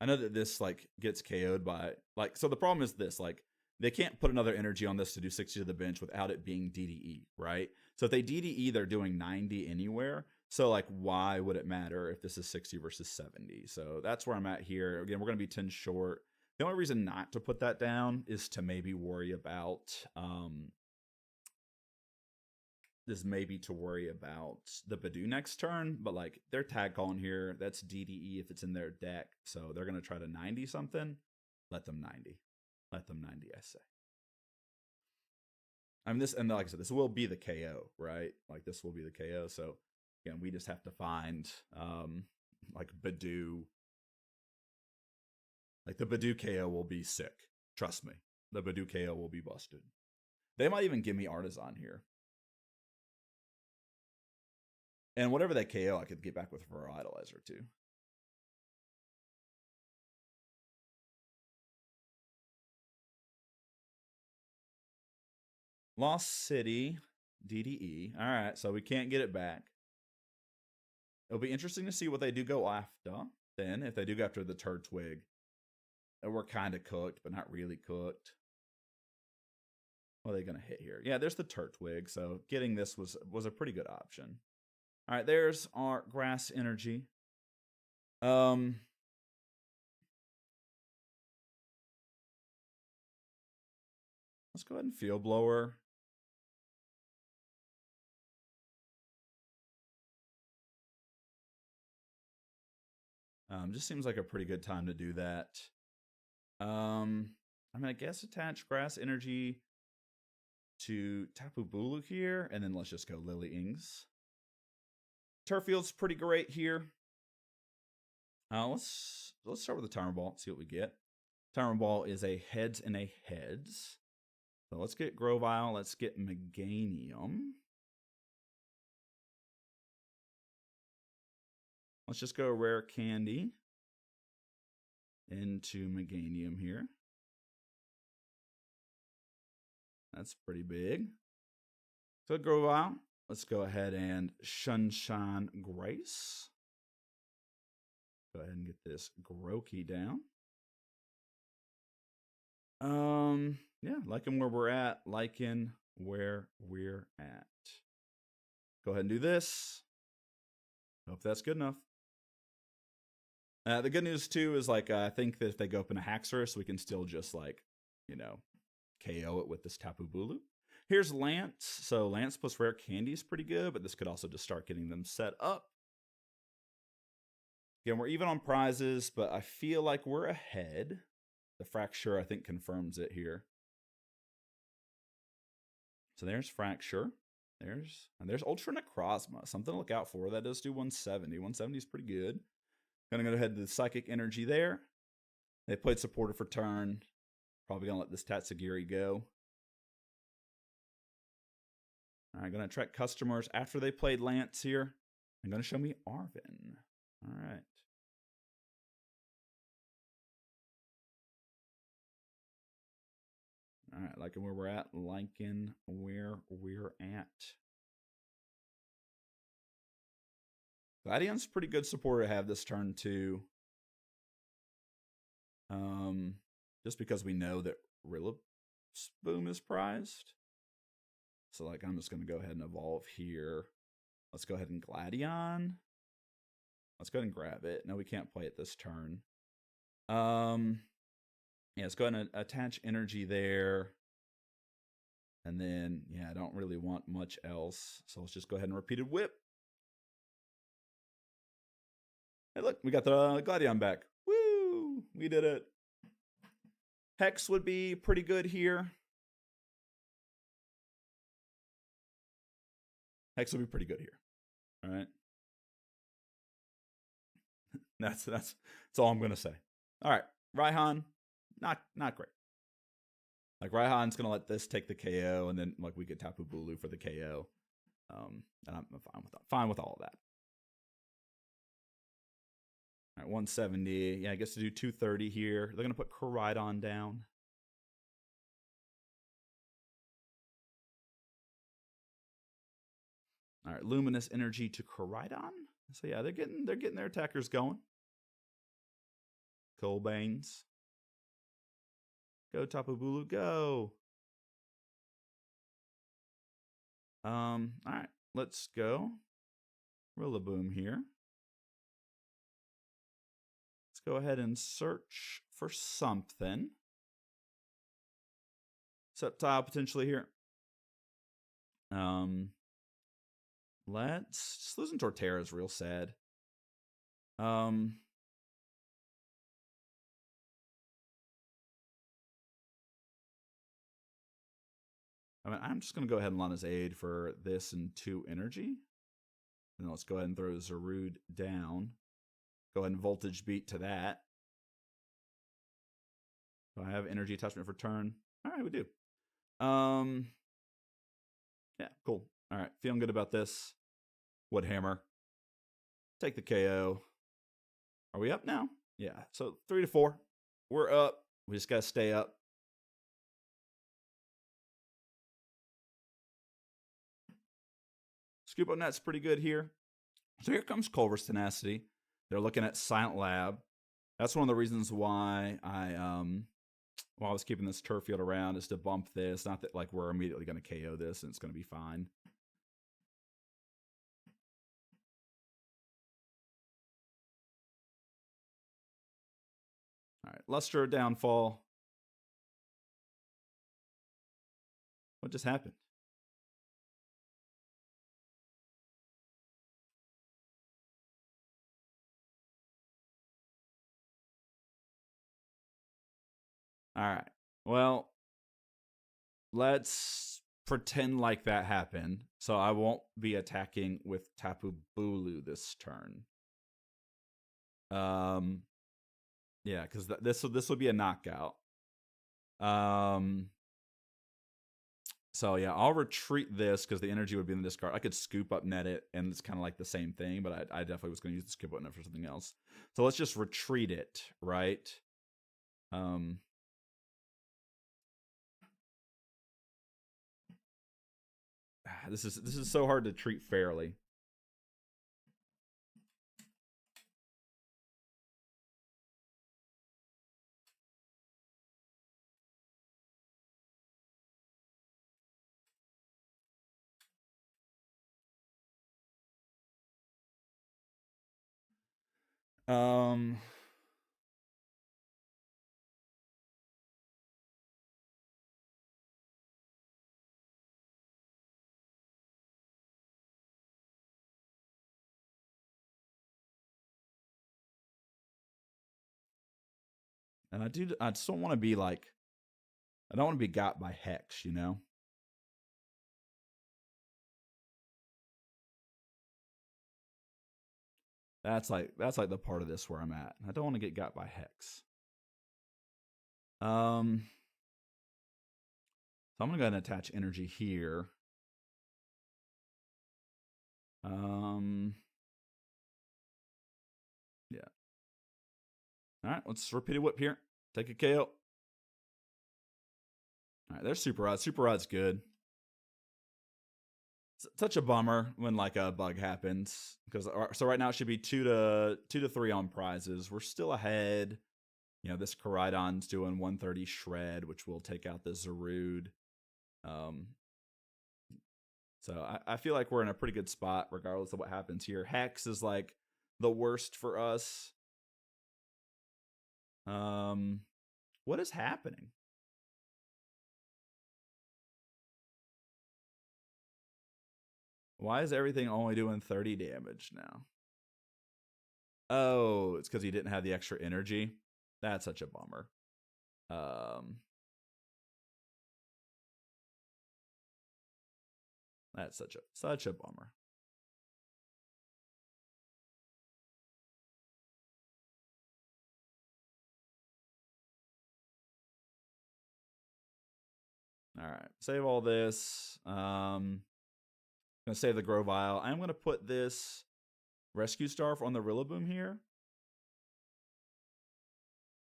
I know that this like gets KO'd by like, so the problem is this, like they can't put another energy on this to do 60 to the bench without it being DDE, right? So if they DDE, they're doing 90 anywhere. So like, why would it matter if this is 60 versus 70? So that's where I'm at here. Again, we're going to be 10 short. The only reason not to put that down is to maybe worry about, the Badoo next turn, but like they're tag calling here. That's DDE if it's in their deck. So they're going to try to 90 something. Let them 90. Let them 90, I say. I mean, this, and like I said, this will be the KO, right? Like this will be the KO. So again, we just have to find like Badoo. Like the Badoo KO will be sick. Trust me. The Badoo KO will be busted. They might even give me Artisan here. And whatever that KO, I could get back with Revitalizer too. Lost City, DDE. All right, so we can't get it back. It'll be interesting to see what they do go after. Then, if they do go after the Turtwig, we're kind of cooked, but not really cooked. What are they going to hit here? Yeah, there's the Turtwig, so getting this was a pretty good option. All right, there's our Grass Energy. Let's go ahead and Field Blower. Just seems like a pretty good time to do that. I mean, I guess attach Grass Energy to Tapu Bulu here, and then let's just go Lily Ings. Turf Field's pretty great here. Let's start with the Timer Ball, see what we get. Timer Ball is a heads and a heads. So let's get Grovyle, let's get Meganium. Let's just go Rare Candy into Meganium here. That's pretty big. So Grovyle, let's go ahead and Sunshine Grace. Go ahead and get this Grookey down. Yeah, liking where we're at, liking where we're at. Go ahead and do this. Hope that's good enough. The good news too is like I think that if they go up in a Haxorus, we can still just like, you know, KO it with this Tapu Bulu. Here's Lance. So Lance plus Rare Candy is pretty good, but this could also just start getting them set up. Again, we're even on prizes, but I feel like we're ahead. The Fracture, I think, confirms it here. So there's Fracture. There's Ultra Necrozma. Something to look out for. That does do 170. 170 is pretty good. Gonna go ahead to the Psychic Energy there. They played Supporter for turn. Probably gonna let this Tatsugiri go. All right, gonna attract customers after they played Lance here. They're gonna show me Arven. All right. All right, liking where we're at, liking where we're at. Gladion's pretty good supporter to have this turn too. Just because we know that Rillaboom is prized. So like I'm just gonna go ahead and evolve here. Let's go ahead and Gladion. Let's go ahead and grab it. No, we can't play it this turn. Yeah, let's go ahead and attach energy there. And then, yeah, I don't really want much else. So let's just go ahead and repeated whip. Hey, look, we got the Gladion back. Woo! We did it. Hex would be pretty good here. Hex would be pretty good here. All right. That's all I'm gonna say. All right, Raihan, not great. Like Raihan's gonna let this take the KO, and then like we get Tapu Bulu for the KO. And I'm fine with all of that. All right, 170. Yeah, I guess to do 230 here. They're gonna put Koridon down. All right, Luminous Energy to Koridon. So yeah, they're getting their attackers going. Colbanes. Go Tapu Bulu, go. All right, let's go. Rillaboom here. Let's go ahead and search for something. Sceptile potentially here. Just losing Torterra is real sad. I mean, I'm just going to go ahead and Lana's Aid for this and 2 energy. And then let's go ahead and throw Zarude down. Go ahead and Voltage Beat to that. Do I have energy attachment for turn? All right, we do. Yeah, cool. All right, feeling good about this. Woodhammer. Take the KO. Are we up now? Yeah, so 3 to 4. We're up. We just got to stay up. Scoop up Net's pretty good here. So here comes Culver's Tenacity. They're looking at Silent Lab. That's one of the reasons why I was keeping this turf field around, is to bump this. Not that like we're immediately going to KO this and it's going to be fine. All right, Luster downfall. What just happened? All right. Well, let's pretend like that happened. So I won't be attacking with Tapu Bulu this turn. Yeah, because this will be a knockout. So yeah, I'll retreat this because the energy would be in the discard. I could scoop up net it, and it's kind of like the same thing, but I definitely was going to use the skip button for something else. So let's just retreat it, right? This is so hard to treat fairly. And I just don't want to be like, I don't want to be got by Hex, you know? That's like the part of this where I'm at. I don't want to get got by Hex. So I'm gonna go ahead and attach energy here. Yeah. All right, let's repeat a whip here. Take a KO. All right, there's Super Rod. Super Rod's good. It's such a bummer when like a bug happens, because so right now it should be 2 to 3 on prizes. We're still ahead. You know, this Koridon's doing 130 shred, which will take out the Zarude. So I feel like we're in a pretty good spot regardless of what happens here. Hex is like the worst for us. What is happening? Why is everything only doing 30 damage now? Oh, it's because he didn't have the extra energy. That's such a bummer. That's such a bummer. All right, save all this. Gonna save the Grovyle. I'm gonna put this Rescue Star on the Rillaboom here,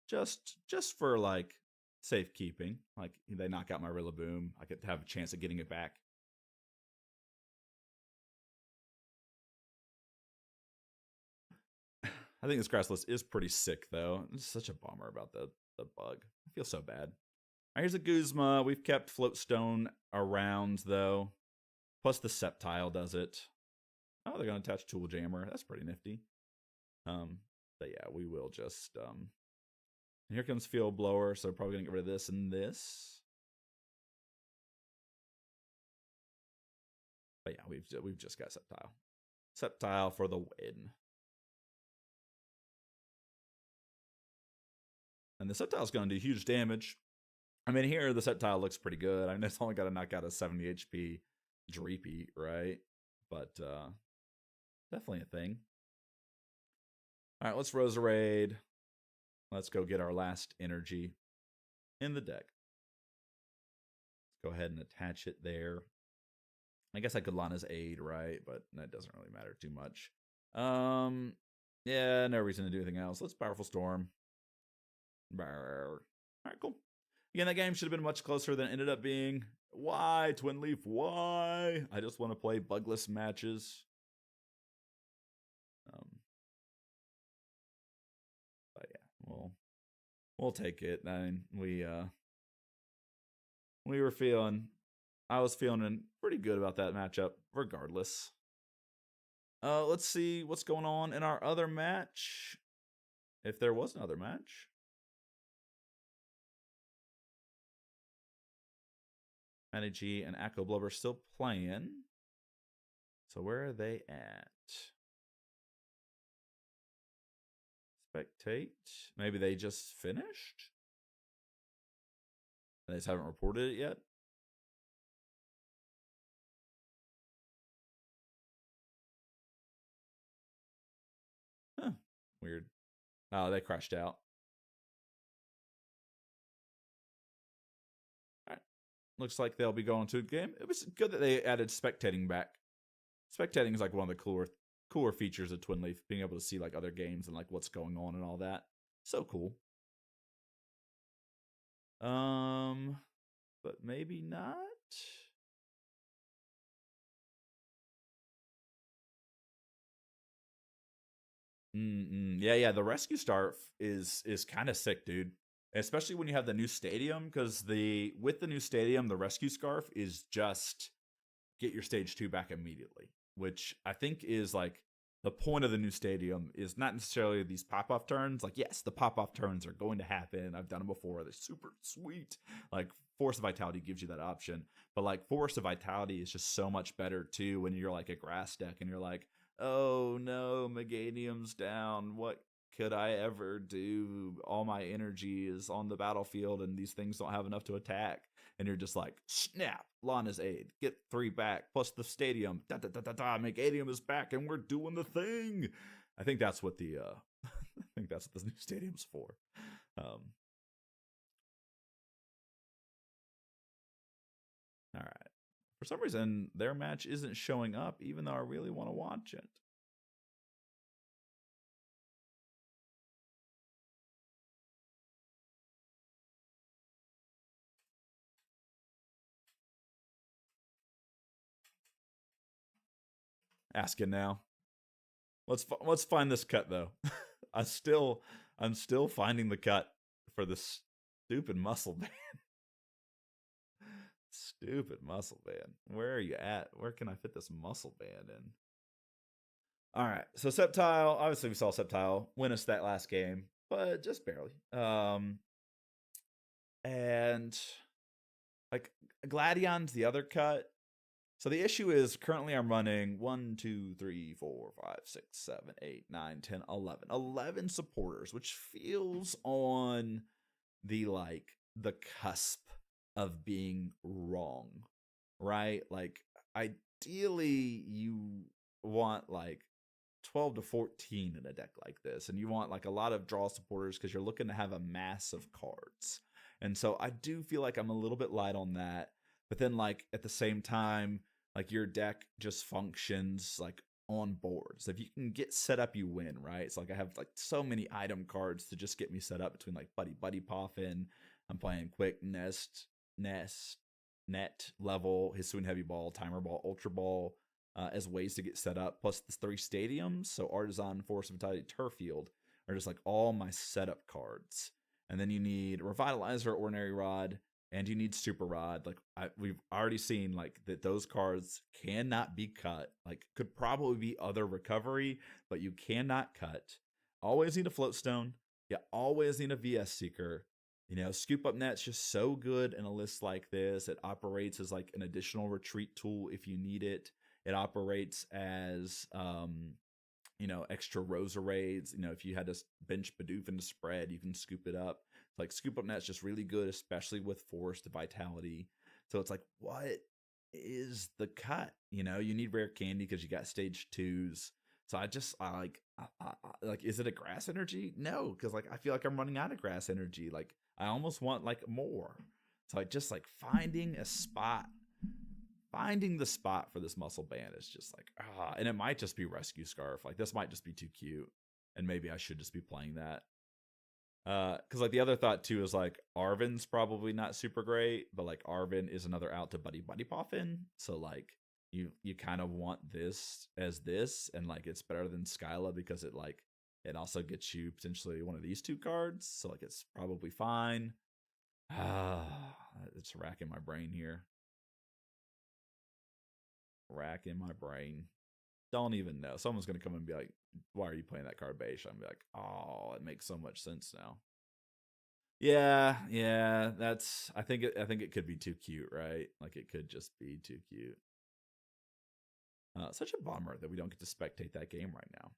just for like safekeeping. Like they knock out my Rillaboom, I could have a chance of getting it back. I think this Grassless is pretty sick though. It's such a bummer about the bug. I feel so bad. Right, here's a Guzma. We've kept Floatstone around though. Plus the Sceptile does it. Oh, they're going to attach Tool Jammer. That's pretty nifty. But yeah, we will just... And here comes Field Blower, so probably going to get rid of this and this. But yeah, we've just got Sceptile. Sceptile for the win. And the Sceptile's going to do huge damage. I mean, here the Sceptile looks pretty good. I mean, it's only got to knock out a 70 HP Dreepy, right? But definitely a thing. All right, let's Roserade. Let's go get our last energy in the deck. Let's go ahead and attach it there. I guess I could Lana's Aid, right? But that doesn't really matter too much. Yeah, no reason to do anything else. Let's Powerful Storm. All right, cool. Again, that game should have been much closer than it ended up being. Why, Twinleaf? Why? I just want to play bugless matches. we'll take it. I mean, we were feeling, I was feeling pretty good about that matchup, regardless. Let's see what's going on in our other match, if there was another match. Matty G and Akko Blubber still playing. So where are they at? Spectate. Maybe they just finished? They just haven't reported it yet? Huh. Weird. Oh, they crashed out. All right. Looks like they'll be going to a game. It was good that they added spectating back. Spectating is like one of the cooler features of Twinleaf, being able to see like other games and like what's going on and all that. So cool. But maybe not. Yeah. The rescue scarf is kind of sick, dude. Especially when you have the new stadium, because with the new stadium, the rescue scarf is just get your stage 2 back immediately, which I think is like the point of the new stadium is not necessarily these pop-off turns. Like, yes, the pop-off turns are going to happen. I've done them before. They're super sweet. Like, Force of Vitality gives you that option. But, like, Force of Vitality is just so much better, too, when you're, like, a grass deck and you're like, oh, no, Meganium's down. What could I ever do? All my energy is on the battlefield and these things don't have enough to attack. And you're just like, snap, Lana's aid, get 3 back, plus the stadium, Meganium is back, and we're doing the thing. I think that's what the new stadium's for. All right. For some reason, their match isn't showing up, even though I really want to watch it. Asking now. Let's find this cut though. I'm still finding the cut for this stupid muscle band. Stupid muscle band. Where are you at? Where can I fit this muscle band in? All right. So Sceptile, obviously we saw Sceptile win us that last game, but just barely. And like Gladion's the other cut. So the issue is currently I'm running 1, 2, 3, 4, 5, 6, 7, 8, 9, 10, 11. 11 supporters, which feels on the cusp of being wrong, right? Like ideally you want like 12 to 14 in a deck like this, and you want like a lot of draw supporters because you're looking to have a mass of cards. And so I do feel like I'm a little bit light on that. But then like at the same time, like your deck just functions like on board. So if you can get set up, you win, right? It's like I have like so many item cards to just get me set up between like Buddy Poffin. I'm playing Quick Nest, Net level, Hisuian Heavy Ball, Timer Ball, Ultra Ball as ways to get set up. Plus the 3 stadiums, so Artisan, Force of Vitality, Turffield are just like all my setup cards. And then you need Revitalizer, Ordinary Rod, and you need Super Rod. Like we've already seen like that those cards cannot be cut. Like could probably be other recovery, but you cannot cut. Always need a Float Stone. You always need a VS Seeker. You know, Scoop Up Net's just so good in a list like this. It operates as like an additional retreat tool if you need it. It operates as extra Roserades. You know, if you had to bench Bidoof into spread, you can scoop it up. Like Scoop Up Net's just really good, especially with Force to Vitality. So it's like, what is the cut? You know, you need Rare Candy because you got stage 2s. So I like, is it a grass energy? No, because like I feel like I'm running out of grass energy. Like I almost want like more. So I just like finding the spot for this muscle band is just like and it might just be Rescue Scarf. Like this might just be too cute, and maybe I should just be playing that. Because like the other thought too is like Arven's probably not super great, but like Arven is another out to Buddy Poffin. So like you kind of want this as this, and like it's better than Skyla because it like It also gets you potentially one of these two cards, so like it's probably fine. It's racking my brain here. Racking my brain. Don't even know. Someone's gonna come and be like, "Why are you playing that card base?" I'm gonna be like, "Oh, it makes so much sense now." Yeah. That's. I think it could be too cute, right? Like it could just be too cute. Such a bummer that we don't get to spectate that game right now.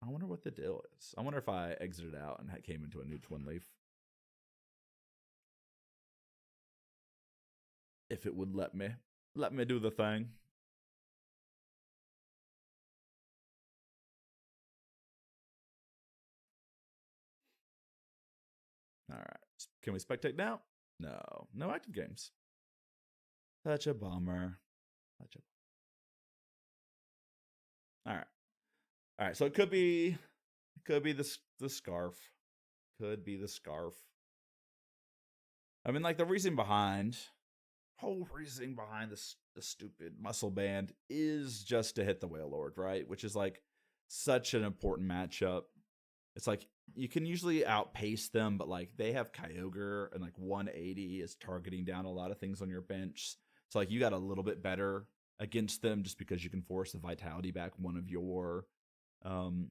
I wonder what the deal is. I wonder if I exited out and came into a new Twinleaf. If it would let me do the thing. All right. Can we spectate now? No active games. Such a bummer. All right. So it could be the scarf. Could be the scarf. I mean, like the whole reason behind this the stupid muscle band is just to hit the Whale Lord, right? Which is like such an important matchup. It's like you can usually outpace them, but like they have Kyogre and like 180 is targeting down a lot of things on your bench. So like you got a little bit better against them just because you can force the vitality back um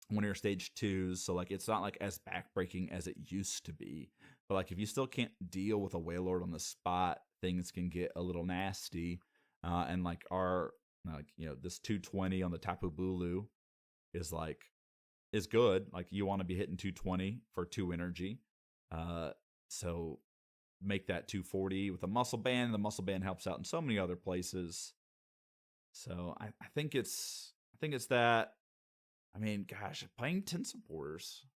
one of your stage twos. So like it's not like as backbreaking as it used to be. But like if you still can't deal with a Wailord on the spot, things can get a little nasty. And like this 220 on the Tapu Bulu is good. Like you want to be hitting 220 for 2 energy. So make that 240 with a muscle band. The muscle band helps out in so many other places. So I think it's that. I mean, gosh, playing 10 supporters.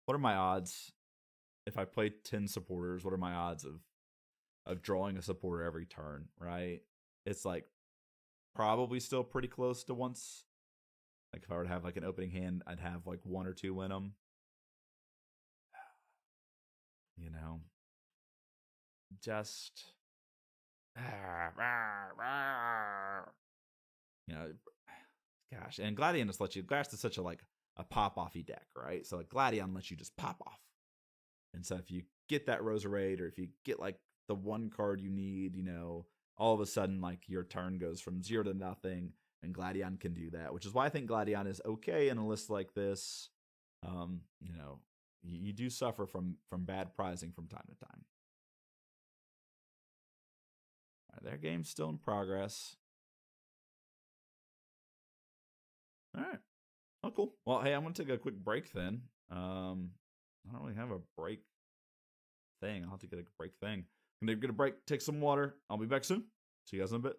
What are my odds? If I play 10 supporters, what are my odds of drawing a supporter every turn, right? It's like probably still pretty close to once. Like if I were to have like an opening hand, I'd have like 1 or 2 in them. You know, just you know, gosh. And Gladion just lets you. Glass is such a pop offy deck, right? So like Gladion lets you just pop off. And so if you get that Roserade, or if you get like the one card you need, all of a sudden like your turn goes from 0 to nothing, and Gladion can do that, which is why I think Gladion is okay in a list like this. You do suffer from bad prizing from time to time. All right, their game's still in progress. All right. Oh, cool. Well, hey, I'm gonna take a quick break then. I don't really have a break thing. I'll have to get a break thing. I'm gonna get a break, take some water. I'll be back soon. See you guys in a bit.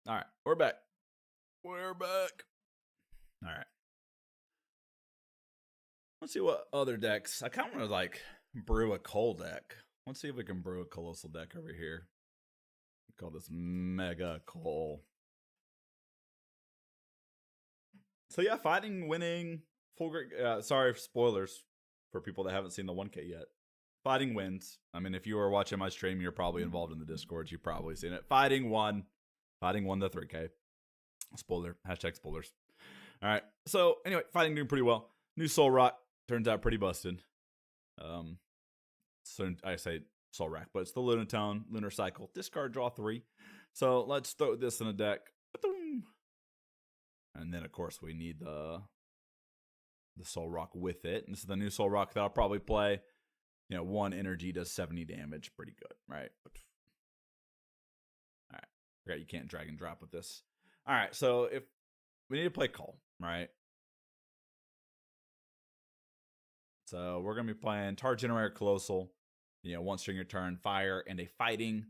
All right, we're back. We're back. All right. Let's see what other decks. I kind of want to like brew a coal deck. Let's see if we can brew a colossal deck over here. We call this Mega Coal. So yeah, fighting, winning, full great. Sorry, spoilers for people that haven't seen the 1K yet. Fighting wins. I mean, if you were watching my stream, you're probably involved in the Discord. You've probably seen it. Fighting won. Fighting won the 3K. Spoiler. Hashtag spoilers. All right. So anyway, fighting doing pretty well. New Soul Rock turns out pretty busted. So I say Soul Rock, but it's the Lunatone, Lunar Cycle. Discard, draw 3. So let's throw this in a deck. And then of course we need the Soul Rock with it. And this is the new Soul Rock that I'll probably play. You know, 1 energy does 70 damage. Pretty good, right? All right. Forgot you can't drag and drop with this. All right, so if we need to play Cull, right? So we're going to be playing Tar Generator Colossal. You know, once during your turn, fire and a fighting.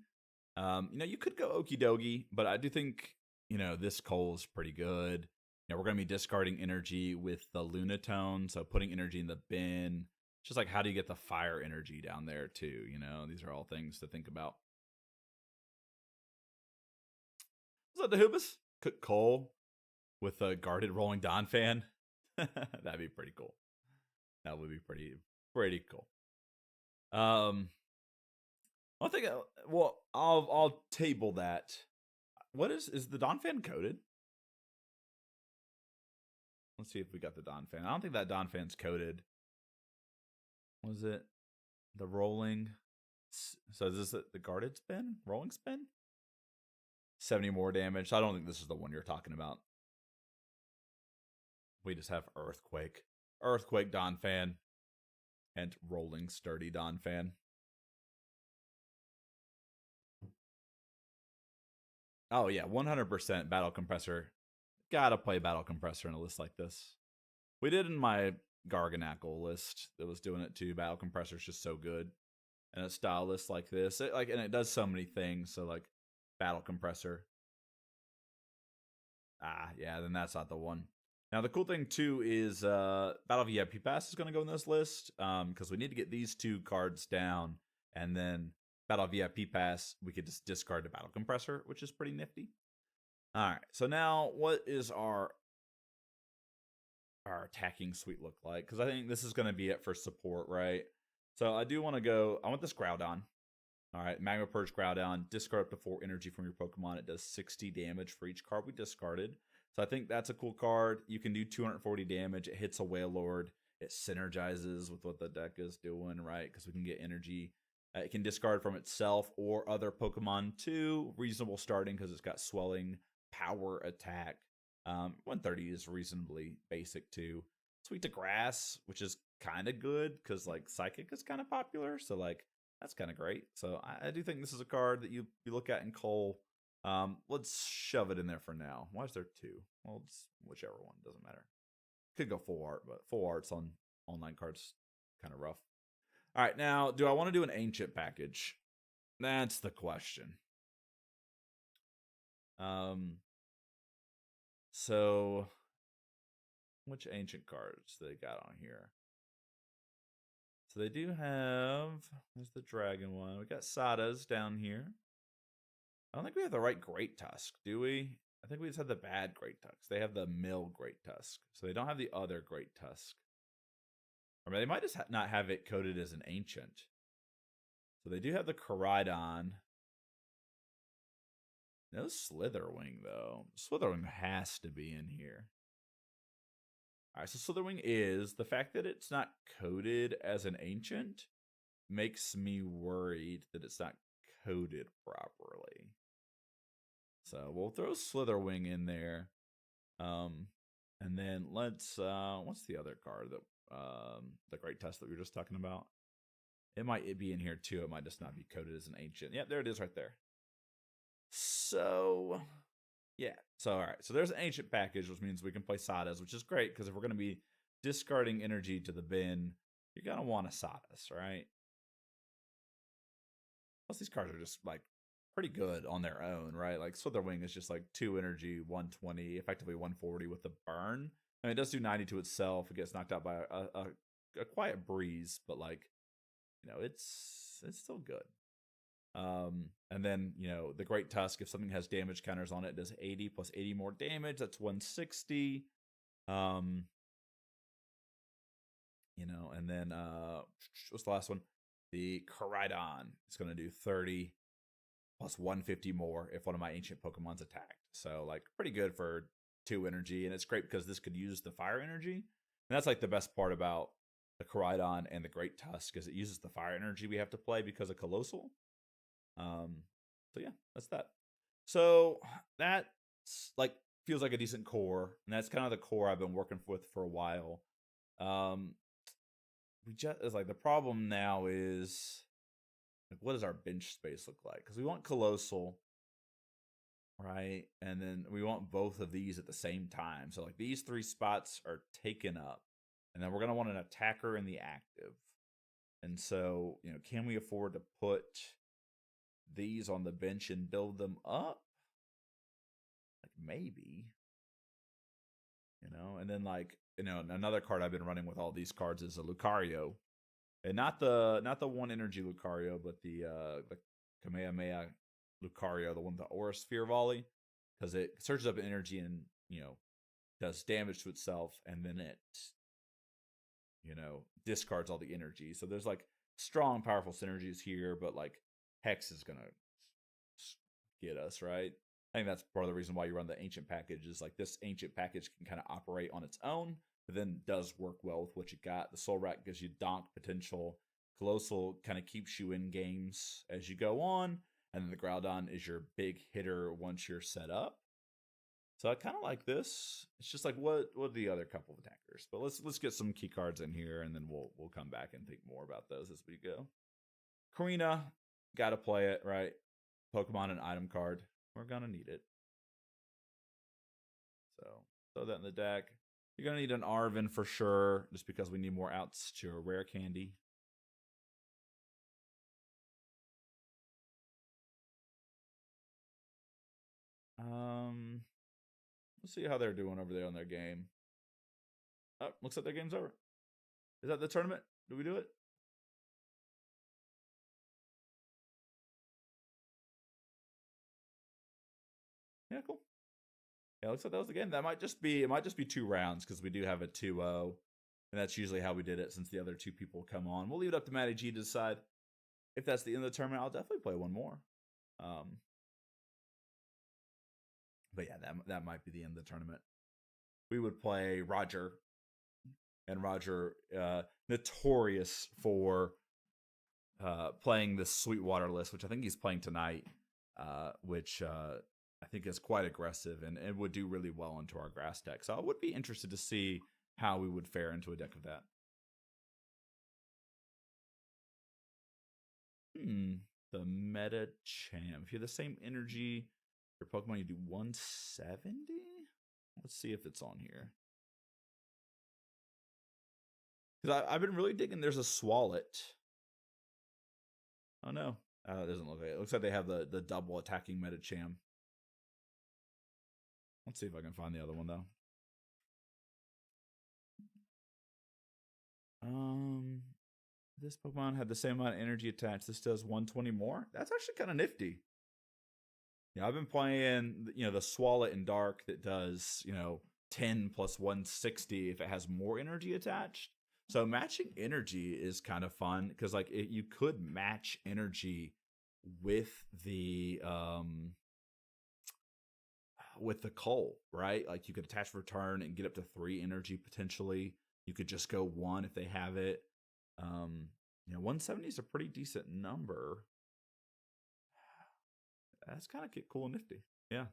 You know, you could go Okie Dokie, but I do think, you know, this Cull is pretty good. You know, we're going to be discarding energy with the Lunatone, so putting energy in the bin. Just like, how do you get the fire energy down there, too? You know, these are all things to think about. What's up, Dahubus? Cook Cole with a guarded Rolling Dawn fan. That'd be pretty cool. That would be pretty cool. I think, well, I'll table that. What is the Dawn fan coded? Let's see if we got the Dawn fan. I don't think that Dawn fan's coded. Was it the rolling? So is this the guarded spin? Rolling spin? 70 more damage. So I don't think this is the one you're talking about. We just have Earthquake. Earthquake Dawn fan. And Rolling Sturdy Dawn fan. Oh yeah, 100% Battle Compressor. Gotta play Battle Compressor in a list like this. We did in my Garganackle list that was doing it too. Battle Compressor is just so good. And a style list like this. And it does so many things. So like Battle Compressor. Yeah, then that's not the one. Now the cool thing too is Battle VIP Pass is going to go in this list because we need to get these 2 cards down, and then Battle VIP Pass we could just discard the Battle Compressor, which is pretty nifty. All right, so now what is our attacking suite look like? Because I think this is going to be it for support, right? So I do want to go. I want this Groudon. All right, Magma Purge Groudon. Discard up to 4 energy from your Pokemon. It does 60 damage for each card we discarded. So I think that's a cool card. You can do 240 damage. It hits a Wailord. It synergizes with what the deck is doing, right? Because we can get energy. It can discard from itself or other Pokemon too. Reasonable starting because it's got swelling, power, attack. 130 is reasonably basic too. Sweet to Grass, which is kind of good because like Psychic is kind of popular. So like that's kind of great. So I do think this is a card that you look at in Cole. Let's shove it in there for now. Why is there 2? Well, it's whichever one, doesn't matter. Could go full art, but full arts on online cards kind of rough. All right, now, do I want to do an ancient package? That's the question. So which ancient cards they got on here? So they do have, there's the dragon one. We got Sadas down here. I don't think we have the right Great Tusk, do we? I think we just have the bad Great Tusk. They have the mill Great Tusk. So they don't have the other Great Tusk. Or they might just not have it coded as an ancient. So they do have the Koridon. No Slitherwing, though. Slitherwing has to be in here. All right, so Slitherwing is. The fact that it's not coded as an ancient makes me worried that it's not coded properly. So we'll throw Slitherwing in there. And then let's what's the other card that the Great Tusk that we were just talking about? It might be in here too. It might just not be coded as an ancient. Yeah, there it is right there. So yeah. So all right. So there's an ancient package, which means we can play Sadas, which is great because if we're gonna be discarding energy to the bin, you're gonna want a Sadas, right? Plus these cards are just like pretty good on their own, right? Like Slitherwing is just like 2 energy, 120, effectively 140 with the burn. I mean, it does do 90 to itself. It gets knocked out by a quiet breeze, but like, it's still good. And then, the Great Tusk, if something has damage counters on it, it does 80 plus 80 more damage. That's 160. And then what's the last one? The Chikorita is going to do 30 plus 150 more if one of my ancient Pokemon's attacked. So like pretty good for 2 energy, and it's great because this could use the fire energy. And that's like the best part about the Chikorita and the Great Tusk is it uses the fire energy we have to play because of Colossal. So yeah, that's that. So that's like feels like a decent core, and that's kind of the core I've been working with for a while. We just is like the problem now is like what does our bench space look like? Because we want Colossal, right? And then we want both of these at the same time. So like these 3 spots are taken up, and then we're gonna want an attacker in the active. And so, can we afford to put these on the bench and build them up? Like maybe. And then like, another card I've been running with all these cards is a Lucario. And not the 1 energy Lucario, but the Kamehameha Lucario, the one with the Aura Sphere Volley. Because it searches up energy and, does damage to itself, and then it, discards all the energy. So there's like strong, powerful synergies here, but like Hex is gonna get us, right? I think that's part of the reason why you run the ancient package is like this ancient package can kind of operate on its own, but then does work well with what you got. The Soul Rat gives you donk potential. Colossal kind of keeps you in games as you go on, and then the Groudon is your big hitter once you're set up. So I kind of like this. It's just like what are the other couple of attackers? But let's get some key cards in here, and then we'll come back and think more about those as we go. Karina, gotta play it, right? Pokemon and item card. We're gonna need it. So throw that in the deck. You're gonna need an Arven for sure, just because we need more outs to a rare candy. Let's see how they're doing over there on their game. Oh, looks like their game's over. Is that the tournament? Do we do it? Yeah, cool. Yeah, looks like that was the game. It might just be 2 rounds because we do have a 2-0. And that's usually how we did it since the other 2 people come on. We'll leave it up to Matty G to decide. If that's the end of the tournament, I'll definitely play one more. But yeah, that might be the end of the tournament. We would play Roger. And Roger, notorious for playing the Sweetwater list, which I think he's playing tonight, which I think is quite aggressive and it would do really well into our grass deck. So I would be interested to see how we would fare into a deck of that. The Meta Champ. If you have the same energy, your Pokemon, you do 170? Let's see if it's on here. Because I've been really digging there's a Swallet. Oh no. It doesn't look like it. It looks like they have the double attacking Medicham. Let's see if I can find the other one though. This Pokemon had the same amount of energy attached. This does 120 more. That's actually kind of nifty. Yeah, I've been playing, the Swallet in Dark that does, 10 plus 160 if it has more energy attached. So matching energy is kind of fun because like you could match energy with the Cull, right? Like you could attach return and get up to 3 energy potentially. You could just go 1 if they have it. 170 is a pretty decent number. That's kind of cool and nifty. Yeah.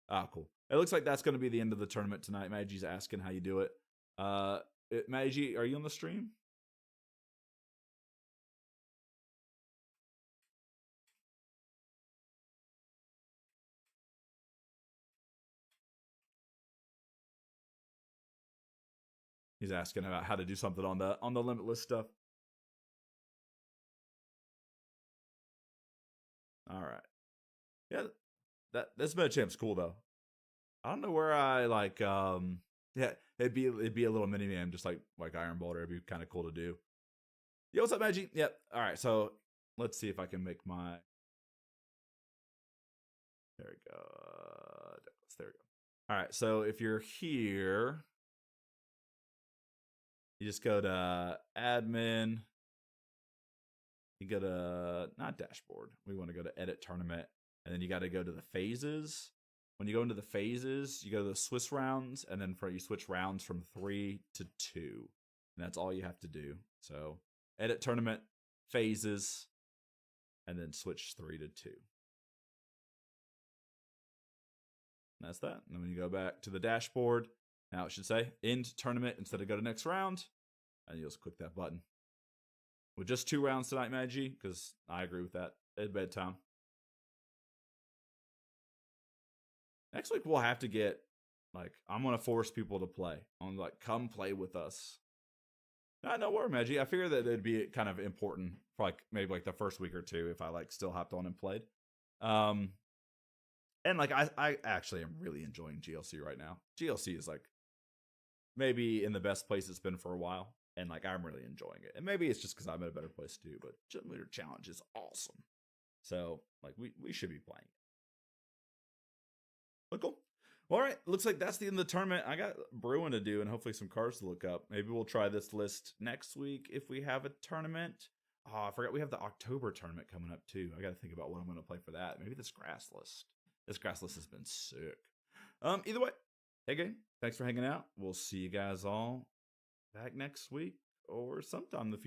Ah, cool. It looks like that's going to be the end of the tournament tonight. Maggie's asking how you do it. Maggie, are you on the stream? He's asking about how to do something on the limitless stuff. All right. Yeah, this Medichamp's cool though. I don't know where I like. Yeah, it'd be a little mini man, just like Iron Boulder. It'd be kind of cool to do. Yo, what's up, Maggie? Yep. All right, so let's see if I can make my. There we go. There we go. All right, so if you're here, you just go to admin. You go to not dashboard. We want to go to edit tournament, and then you got to go to the phases. When you go into the phases, you go to the Swiss rounds, and then you switch rounds from 3 to 2, and that's all you have to do. So edit tournament phases, and then switch 3 to 2. And that's that. And then when you go back to the dashboard, now it should say end tournament instead of go to next round, and you'll just click that button. With just 2 rounds tonight, Magi, because I agree with that. At bedtime. Next week we'll have to get I'm gonna force people to play. I'm come play with us. No worry, Magi. I figure that it'd be kind of important for maybe the first week or two if I still hopped on and played. And I actually am really enjoying GLC right now. GLC is maybe in the best place it's been for a while, and I'm really enjoying it. And maybe it's just because I'm in a better place too. But Gym Leader Challenge is awesome, so we should be playing. But cool. All right, looks like that's the end of the tournament. I got brewing to do and hopefully some cards to look up. Maybe we'll try this list next week if we have a tournament. Oh, I forgot we have the October tournament coming up too. I got to think about what I'm going to play for that. Maybe this grass list. This grass list has been sick. Either way, hey gang, thanks for hanging out. We'll see you guys all back next week or sometime in the future.